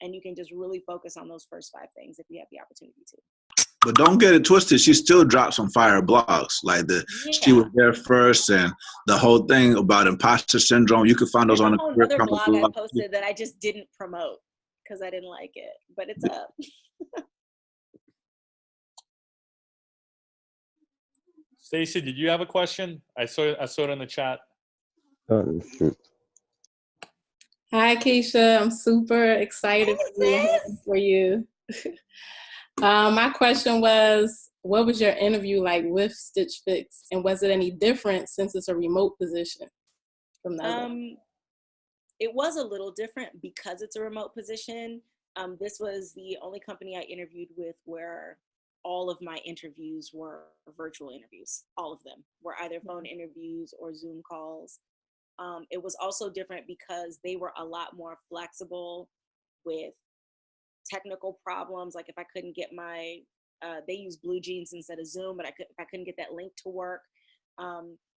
and you can just really focus on those first 5 things if you have the opportunity to. But don't get it twisted. She still dropped some fire blogs. Like she was there first, and the whole thing about imposter syndrome. You can find those on the another blog I posted that I just didn't promote because I didn't like it, but it's up. Stacy, did you have a question? I saw it in the chat. Oh, shoot. Hi, Kesha. I'm super excited for you. My question was, what was your interview like with Stitch Fix, and was it any different since it's a remote position from the other? It was a little different because it's a remote position. This was the only company I interviewed with where all of my interviews were virtual interviews. All of them were either phone interviews or Zoom calls. It was also different because they were a lot more flexible with technical problems. Like if I couldn't get they use Blue Jeans instead of Zoom, but if I couldn't get that link to work.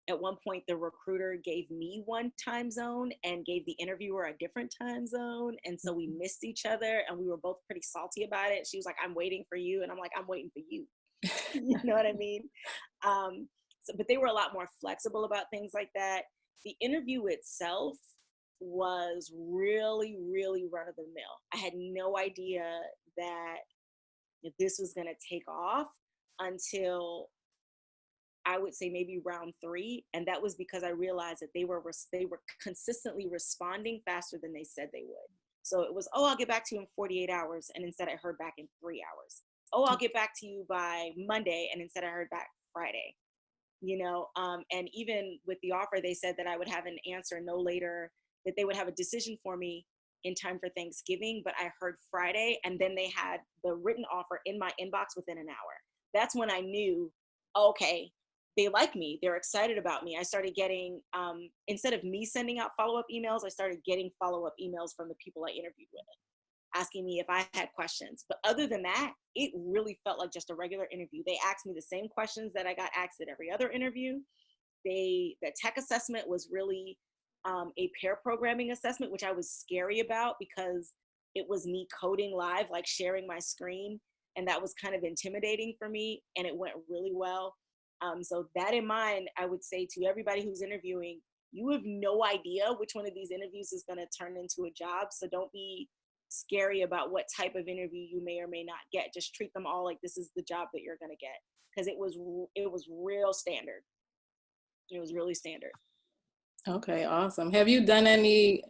At one point, the recruiter gave me one time zone and gave the interviewer a different time zone. And so we missed each other, and we were both pretty salty about it. She was like, "I'm waiting for you." And I'm like, "I'm waiting for you." You know what I mean? But they were a lot more flexible about things like that. The interview itself was really, really run of the mill. I had no idea that this was going to take off until I would say maybe round 3. And that was because I realized that they were consistently responding faster than they said they would. So it was, "Oh, I'll get back to you in 48 hours. And instead I heard back in 3 hours. "Oh, I'll get back to you by Monday." And instead I heard back Friday, you know? And even with the offer, they said that I would have an answer no later, that they would have a decision for me in time for Thanksgiving, but I heard Friday, and then they had the written offer in my inbox within an hour. That's when I knew, okay, they like me. They're excited about me. I started getting, instead of me sending out follow-up emails, I started getting follow-up emails from the people I interviewed with, asking me if I had questions. But other than that, it really felt like just a regular interview. They asked me the same questions that I got asked at every other interview. The tech assessment was really a pair programming assessment, which I was scary about because it was me coding live, like sharing my screen. And that was kind of intimidating for me, and it went really well. So that in mind, I would say to everybody who's interviewing, you have no idea which one of these interviews is going to turn into a job. So don't be scary about what type of interview you may or may not get. Just treat them all like this is the job that you're going to get, because it was real standard. It was really standard. Okay, awesome. Have you done any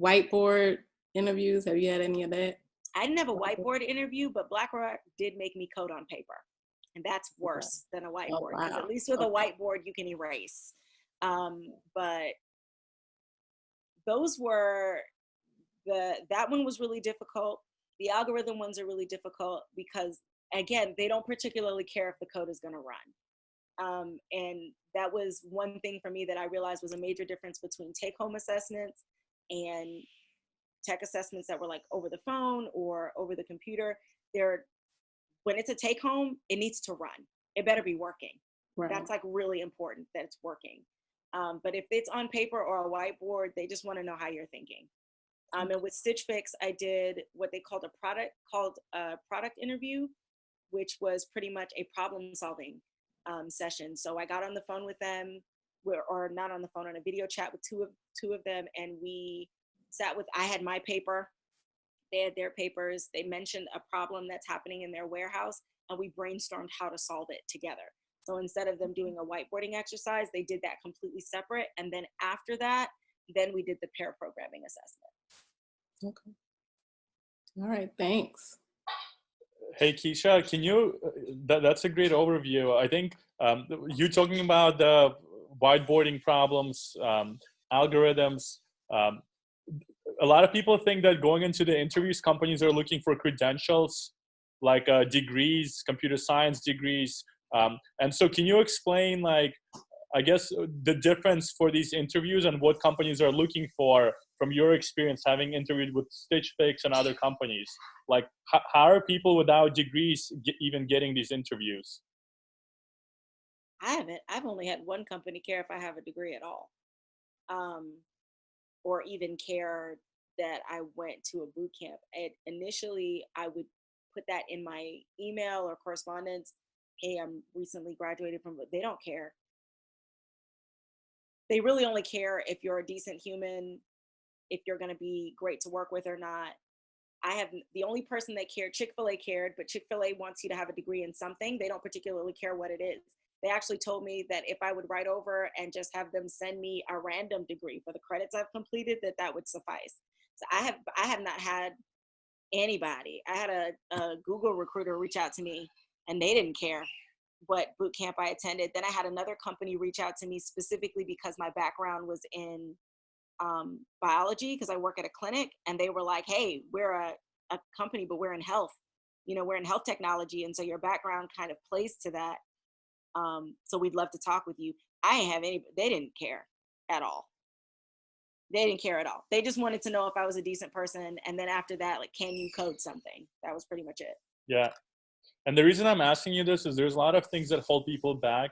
whiteboard interviews? Have you had any of that? I didn't have a whiteboard interview, but BlackRock did make me code on paper. And that's worse than a whiteboard, because at least with a whiteboard, you can erase. But those were, that one was really difficult. The algorithm ones are really difficult because, again, they don't particularly care if the code is going to run. And that was one thing for me that I realized was a major difference between take-home assessments and tech assessments that were like over the phone or over the computer. When it's a take home, it needs to run. It better be working. Right. That's like really important that it's working. But if it's on paper or a whiteboard, they just want to know how you're thinking. And with Stitch Fix, I did what they called a product interview, which was pretty much a problem solving session. So I got on the phone with them, or not on the phone, on a video chat with two of them, and we sat with, I had my paper, they had their papers. They mentioned a problem that's happening in their warehouse, and we brainstormed how to solve it together. So instead of them doing a whiteboarding exercise, they did that completely separate. And then after that, then we did the pair programming assessment. Okay. All right, thanks. Hey, Kesha, can you, that's a great overview. I think you talking about the whiteboarding problems, algorithms, a lot of people think that going into the interviews, companies are looking for credentials, like degrees, computer science degrees. And so can you explain, like, I guess, the difference for these interviews and what companies are looking for from your experience having interviewed with Stitch Fix and other companies? Like, how are people without degrees even getting these interviews? I've only had one company care if I have a degree at all. Or even care that I went to a boot camp. Initially, I would put that in my email or correspondence. Hey, I'm recently graduated from, they don't care. They really only care if you're a decent human, if you're gonna be great to work with or not. The only person that cared, Chick-fil-A cared, but Chick-fil-A wants you to have a degree in something. They don't particularly care what it is. They actually told me that if I would write over and just have them send me a random degree for the credits I've completed, that would suffice. So I have not had anybody. I had a Google recruiter reach out to me, and they didn't care what boot camp I attended. Then I had another company reach out to me specifically because my background was in biology, because I work at a clinic, and they were like, hey, we're a company, but we're in health. We're in health technology, and so your background kind of plays to that. So we'd love to talk with you. I didn't have they didn't care at all. They didn't care at all. They just wanted to know if I was a decent person. And then after that, like, can you code something? That was pretty much it. Yeah. And the reason I'm asking you this is there's a lot of things that hold people back.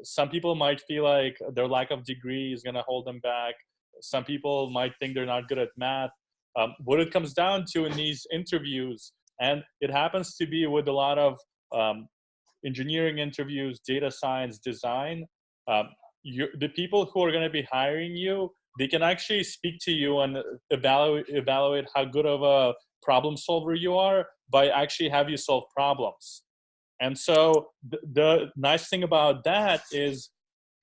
Some people might feel like their lack of degree is going to hold them back. Some people might think they're not good at math. What it comes down to in these interviews, and it happens to be with a lot of engineering interviews, data science, design, the people who are going to be hiring you, they can actually speak to you and evaluate how good of a problem solver you are by actually have you solve problems. And so the nice thing about that is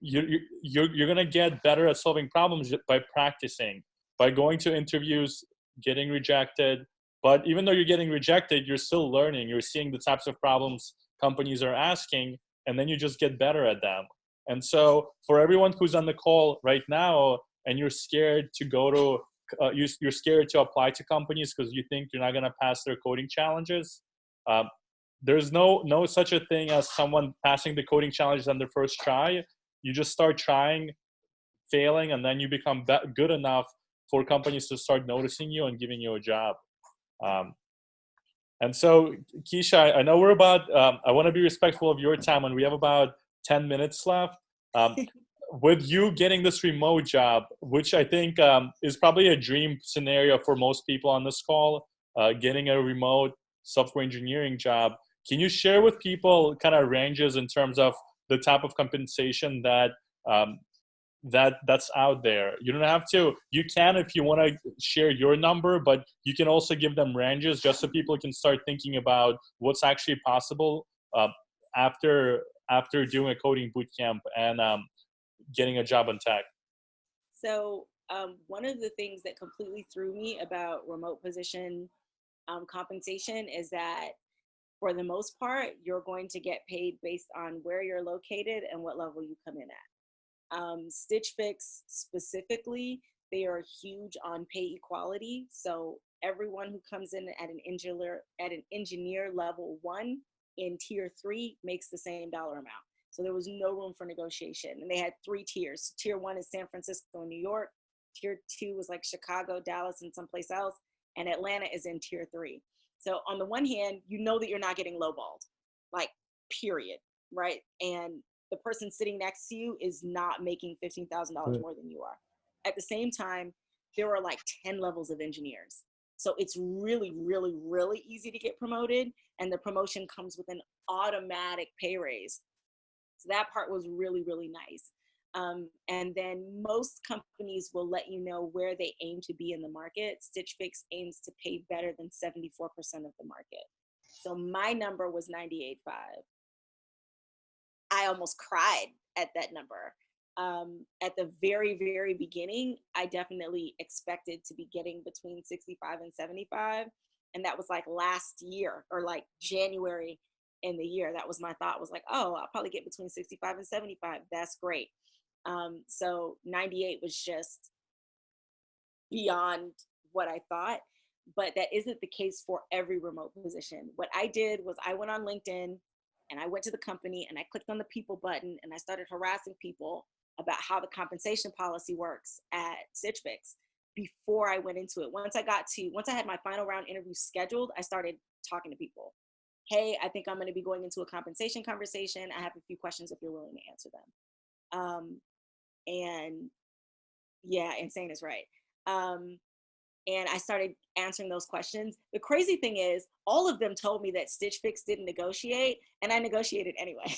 you're going to get better at solving problems by practicing, by going to interviews, getting rejected. But even though you're getting rejected, you're still learning. You're seeing the types of problems companies are asking, and then you just get better at them. And so for everyone who's on the call right now and you're scared to go to you're scared to apply to companies because you think you're not going to pass their coding challenges, there's no such a thing as someone passing the coding challenges on their first try. You just start trying, failing, and then you become good enough for companies to start noticing you and giving you a job. And so, Kesha, I know we're about, I want to be respectful of your time, and we have about 10 minutes left. With you getting this remote job, which I think is probably a dream scenario for most people on this call, getting a remote software engineering job, can you share with people kind of ranges in terms of the type of compensation that's out there? You don't have to, you can if you want to share your number, but you can also give them ranges just so people can start thinking about what's actually possible after doing a coding bootcamp and getting a job in tech. So one of the things that completely threw me about remote position compensation is that for the most part, you're going to get paid based on where you're located and what level you come in at. Stitch Fix specifically, they are huge on pay equality. So everyone who comes in at an engineer level 1 in tier 3 makes the same dollar amount. So there was no room for negotiation. And they had 3 tiers. Tier 1 is San Francisco and New York. Tier 2 was like Chicago, Dallas, and someplace else. And Atlanta is in tier 3. So on the one hand, you know that you're not getting lowballed, like, period. right? And the person sitting next to you is not making $15,000 more than you are. At the same time, there are like 10 levels of engineers. So it's really, really, really easy to get promoted, and the promotion comes with an automatic pay raise. So that part was really, really nice. And then most companies will let you know where they aim to be in the market. Stitch Fix aims to pay better than 74% of the market. So my number was 98.5. I almost cried at that number. At the very, very beginning, I definitely expected to be getting between 65 and 75. And that was like last year, or like January in the year. That was my thought, was like, oh, I'll probably get between 65 and 75. That's great. So 98 was just beyond what I thought, but that isn't the case for every remote position. What I did was I went on LinkedIn and I went to the company and I clicked on the people button and I started harassing people about how the compensation policy works at Stitch Fix before I went into it. Once I had my final round interview scheduled, I started talking to people. Hey, I think I'm going to be going into a compensation conversation. I have a few questions if you're willing to answer them. And yeah, insane is right. And I started answering those questions. The crazy thing is, all of them told me that Stitch Fix didn't negotiate, and I negotiated anyway.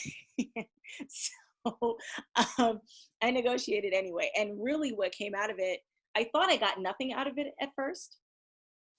So I negotiated anyway. And really what came out of it, I thought I got nothing out of it at first.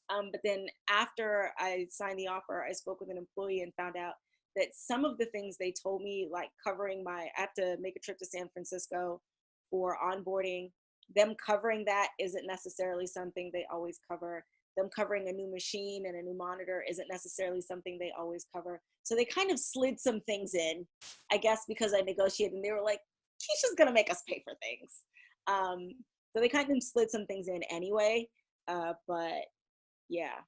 But then after I signed the offer, I spoke with an employee and found out that some of the things they told me, like covering I have to make a trip to San Francisco for onboarding, them covering that isn't necessarily something they always cover. Them covering a new machine and a new monitor isn't necessarily something they always cover. So they kind of slid some things in, I guess, because I negotiated, and they were like, Kesha's gonna make us pay for things. So they kind of slid some things in anyway, but yeah.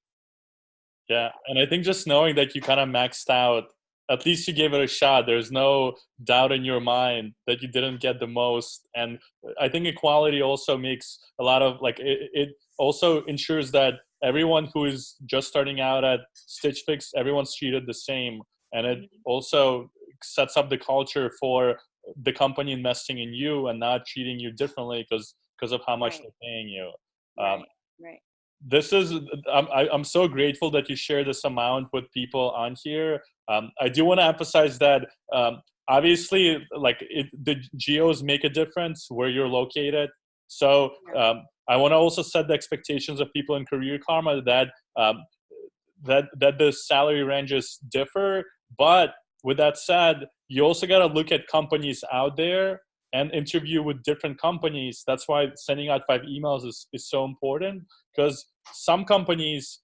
Yeah, and I think just knowing that you kind of maxed out, at least you gave it a shot. There's no doubt in your mind that you didn't get the most. And I think equality also makes a lot of, like, it also ensures that everyone who is just starting out at Stitch Fix, everyone's treated the same. And it also sets up the culture for the company investing in you and not treating you differently because of how much they're paying you. Right. This is, I'm so grateful that you share this amount with people on here. I do want to emphasize that obviously, like, the geos make a difference where you're located. So I want to also set the expectations of people in CareerKarma that that the salary ranges differ. But with that said, you also got to look at companies out there and interview with different companies. That's why sending out 5 emails is so important, because some companies,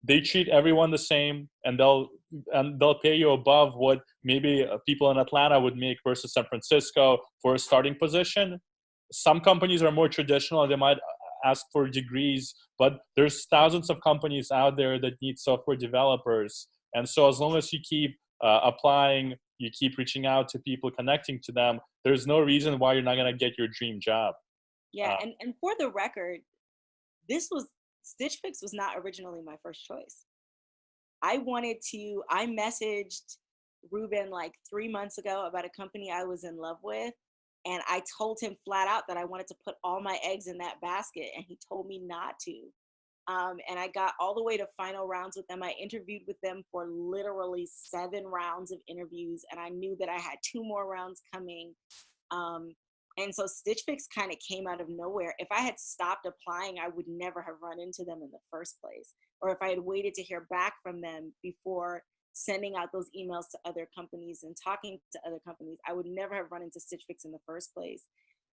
they treat everyone the same, and they'll pay you above what maybe people in Atlanta would make versus San Francisco for a starting position. Some companies are more traditional and they might ask for degrees, but there's thousands of companies out there that need software developers. And so as long as you keep applying, you keep reaching out to people, connecting to them, there's no reason why you're not going to get your dream job. Yeah, and for the record, Stitch Fix was not originally my first choice. I messaged Ruben like 3 months ago about a company I was in love with, and I told him flat out that I wanted to put all my eggs in that basket, and he told me not to. And I got all the way to final rounds with them. I interviewed with them for literally 7 rounds of interviews, and I knew that I had 2 more rounds coming. And so Stitch Fix kind of came out of nowhere. If I had stopped applying, I would never have run into them in the first place. Or if I had waited to hear back from them before sending out those emails to other companies and talking to other companies, I would never have run into Stitch Fix in the first place.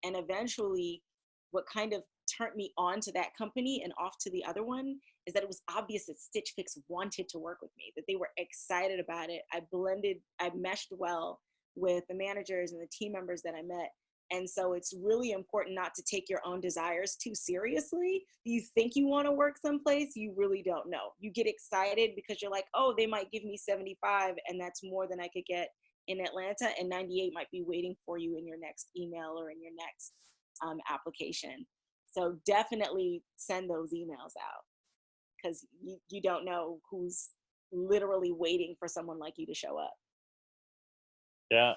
And eventually, what kind of turned me on to that company and off to the other one is that it was obvious that Stitch Fix wanted to work with me, that they were excited about it. I meshed well with the managers and the team members that I met. And so it's really important not to take your own desires too seriously. You think you want to work someplace, you really don't know. You get excited because you're like, oh, they might give me 75, and that's more than I could get in Atlanta, and 98 might be waiting for you in your next email or in your next application. So definitely send those emails out, because you don't know who's literally waiting for someone like you to show up. Yeah.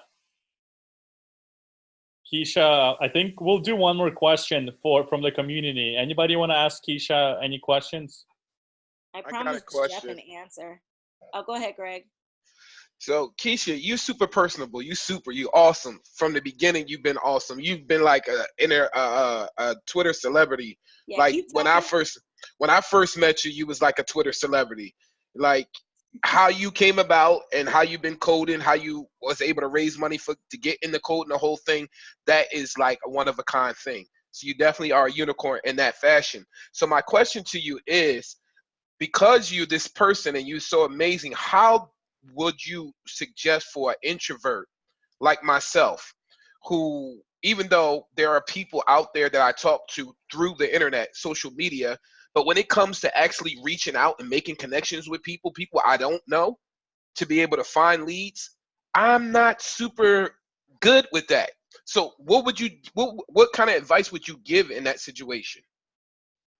Kesha, I think we'll do one more question from the community. Anybody want to ask Kesha any questions? I got a promised Jeff question. an answer. Oh, go ahead, Greg. So Kesha, you super personable. You awesome. From the beginning, you've been awesome. You've been like a Twitter celebrity. Yeah, Like keep when I talking. first met you, you was like a Twitter celebrity. Like how you came about and how you've been coding, how you was able to raise money to get in the code and the whole thing. That is like a one of a kind thing. So you definitely are a unicorn in that fashion. So my question to you is, because you're this person and you're so amazing, how would you suggest for an introvert like myself, who, even though there are people out there that I talk to through the internet, social media, but when it comes to actually reaching out and making connections with people I don't know, to be able to find leads, I'm not super good with that. So what kind of advice would you give in that situation?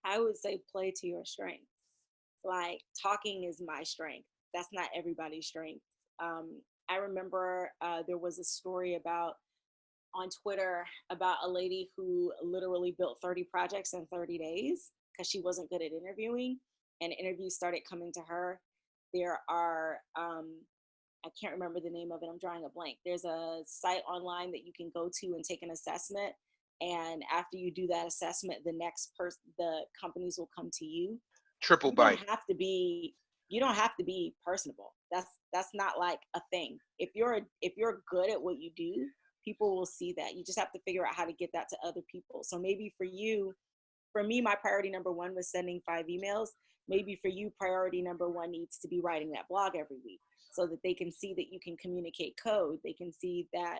I would say play to your strength. Like talking is my strength. That's not everybody's strength. I remember there was a story on Twitter about a lady who literally built 30 projects in 30 days because she wasn't good at interviewing, and interviews started coming to her. There are, I can't remember the name of it. I'm drawing a blank. There's a site online that you can go to and take an assessment. And after you do that assessment, the companies will come to you. Triple You bite. you don't have to be personable. That's not like a thing. If you're good at what you do, people will see that. You just have to figure out how to get that to other people. So maybe for me, my priority number one was sending 5 emails. Maybe for you, priority number one needs to be writing that blog every week so that they can see that you can communicate code. They can see that,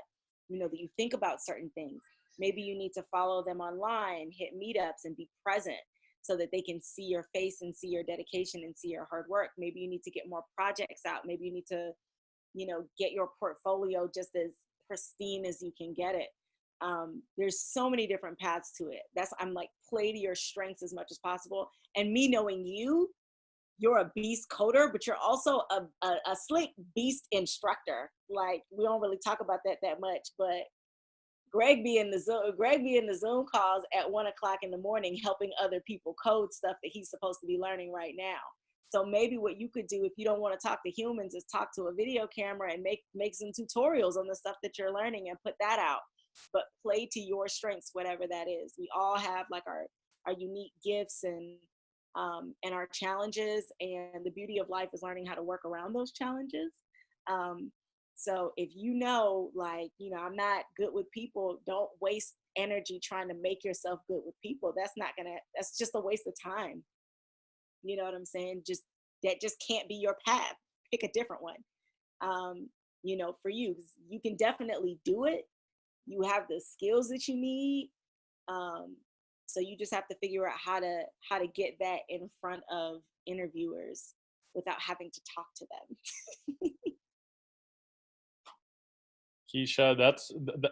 that you think about certain things. Maybe you need to follow them online, hit meetups, and be present so that they can see your face and see your dedication and see your hard work. Maybe you need to get more projects out. Maybe you need to, get your portfolio just as pristine as you can get it. There's so many different paths to it. I'm like, play to your strengths as much as possible. And me knowing you're a beast coder, but you're also a slick beast instructor. Like, we don't really talk about that much, but Greg be in the Zoom calls at 1 o'clock in the morning, helping other people code stuff that he's supposed to be learning right now. So maybe what you could do, if you don't want to talk to humans, is talk to a video camera and make some tutorials on the stuff that you're learning and put that out. But play to your strengths, whatever that is. We all have like our unique gifts and our challenges, and the beauty of life is learning how to work around those challenges. So if I'm not good with people, don't waste energy trying to make yourself good with people. That's just a waste of time. You know what I'm saying? That just can't be your path. Pick a different one. For you, you can definitely do it. You have the skills that you need. So you just have to figure out how to get that in front of interviewers without having to talk to them. Kesha,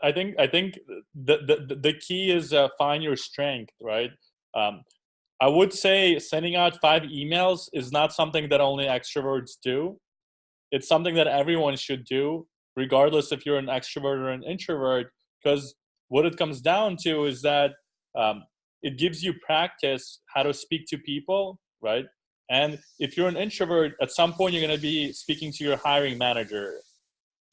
I think the key is find your strength, right? I would say sending out 5 emails is not something that only extroverts do. It's something that everyone should do, regardless if you're an extrovert or an introvert, because what it comes down to is that it gives you practice how to speak to people, right? And if you're an introvert, at some point you're going to be speaking to your hiring manager,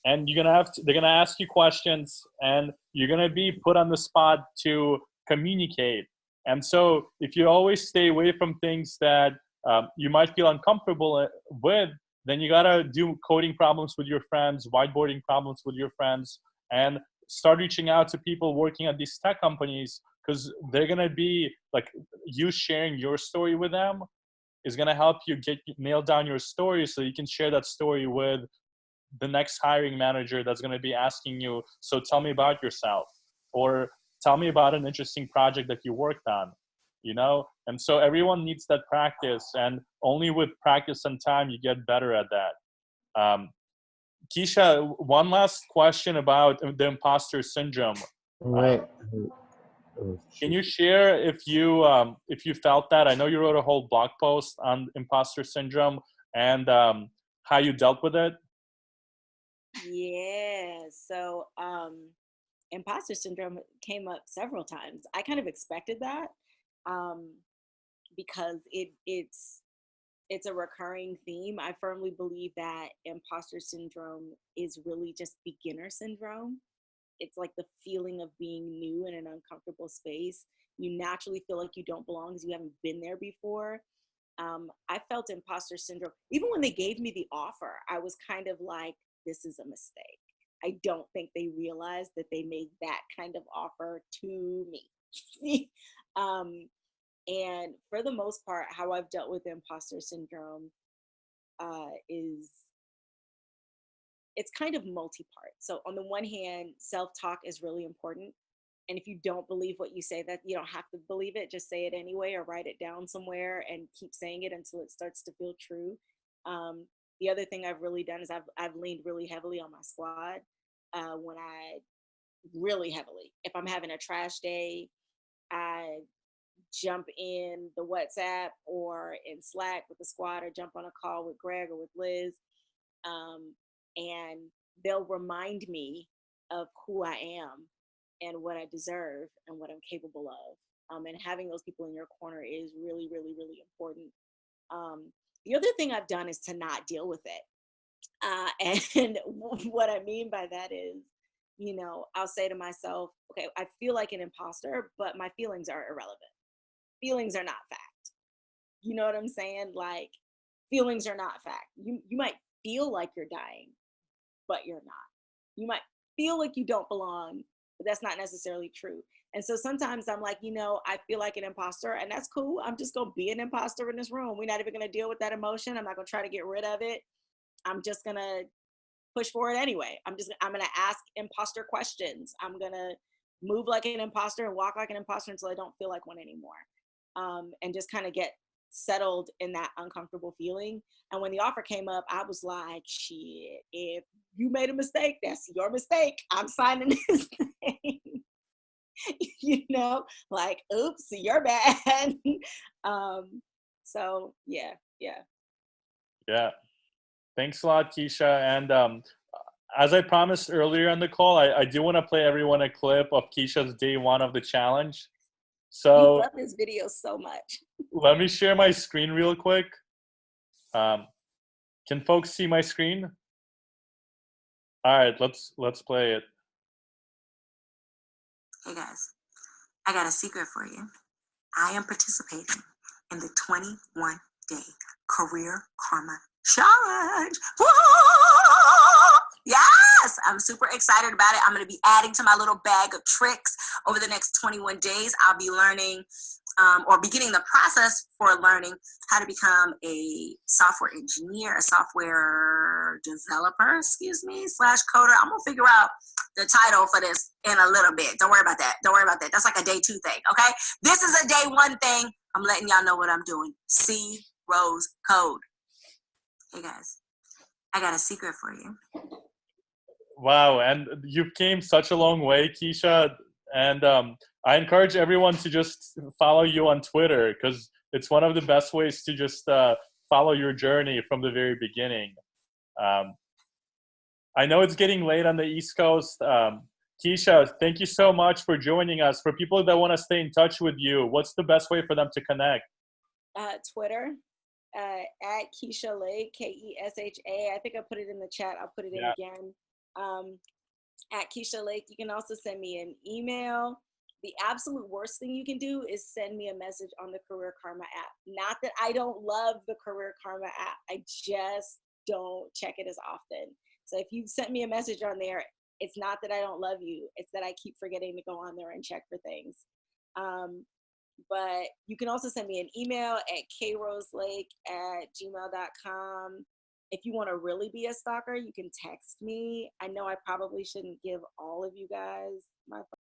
and they're gonna ask you questions, and you're gonna be put on the spot to communicate. And so if you always stay away from things that you might feel uncomfortable with, then you gotta do coding problems with your friends, whiteboarding problems with your friends, and start reaching out to people working at these tech companies, because they're gonna be like, you sharing your story with them is gonna help you nail down your story so you can share that story with the next hiring manager that's going to be asking you, so tell me about yourself, or tell me about an interesting project that you worked on, And so everyone needs that practice, and only with practice and time you get better at that. Kesha, one last question about the imposter syndrome. Right. Can you share if you felt that? I know you wrote a whole blog post on imposter syndrome and how you dealt with it. Yeah. So imposter syndrome came up several times. I kind of expected that because it's a recurring theme. I firmly believe that imposter syndrome is really just beginner syndrome. It's like the feeling of being new in an uncomfortable space. You naturally feel like you don't belong because you haven't been there before. I felt imposter syndrome. Even when they gave me the offer, I was kind of like, this is a mistake. I don't think they realized that they made that kind of offer to me. And for the most part, how I've dealt with imposter syndrome is it's kind of multi-part. So on the one hand, self-talk is really important. And if you don't believe what you say, that you don't have to believe it, just say it anyway or write it down somewhere and keep saying it until it starts to feel true. The other thing I've really done is I've leaned really heavily on my squad when I really heavily. If I'm having a trash day, I jump in the WhatsApp or in Slack with the squad or jump on a call with Greg or with Liz. And they'll remind me of who I am and what I deserve and what I'm capable of. And having those people in your corner is really, really, really important. The other thing I've done is to not deal with it. And what I mean by that is, you know, I'll say to myself, okay, I feel like an imposter, but my feelings are irrelevant. Feelings are not fact. You know what I'm saying? Like, feelings are not fact. You might feel like you're dying, but you're not. You might feel like you don't belong, but that's not necessarily true. And so sometimes I'm like, you know, I feel like an imposter, and that's cool. I'm just going to be an imposter in this room. We're not even going to deal with that emotion. I'm not going to try to get rid of it. I'm just going to push for it anyway. I'm going to ask imposter questions. I'm going to move like an imposter and walk like an imposter until I don't feel like one anymore. And just kind of get settled in that uncomfortable feeling. And when the offer came up, I was like, shit, if you made a mistake, that's your mistake. I'm signing this thing. You know, like, oops, you're bad. So yeah. Yeah. Thanks a lot, Kesha. And as I promised earlier on the call, I do want to play everyone a clip of Kesha's day one of the challenge. So you love this video so much. Let me share my screen real quick. Can folks see my screen? All right, let's play it. Hey guys, I got a secret for you. I am participating in the 21-day CareerKarma Challenge. Woo! Yes, I'm super excited about it. I'm going to be adding to my little bag of tricks over the next 21 days. I'll be learning or beginning the process for learning how to become a software engineer, a software developer, / coder. I'm going to figure out the title for this in a little bit. Don't worry about that. That's like a day 2 thing, okay? This is a day 1 thing. I'm letting y'all know what I'm doing. C Rose Code. Hey guys, I got a secret for you. Wow, and you've came such a long way, Kesha. And I encourage everyone to just follow you on Twitter because it's one of the best ways to just follow your journey from the very beginning. I know it's getting late on the East Coast. Kesha, thank you so much for joining us. For people that want to stay in touch with you, what's the best way for them to connect? Twitter, at Kesha Lake, Kesha. I think I put it in the chat. I'll put it in again. At Kesha Lake. You can also send me an email. The absolute worst thing you can do is send me a message on the CareerKarma app. Not that I don't love the CareerKarma app. I just don't check it as often. So if you sent me a message on there, it's not that I don't love you. It's that I keep forgetting to go on there and check for things. But you can also send me an email at kroselake@gmail.com. If you want to really be a stalker, you can text me. I know I probably shouldn't give all of you guys my phone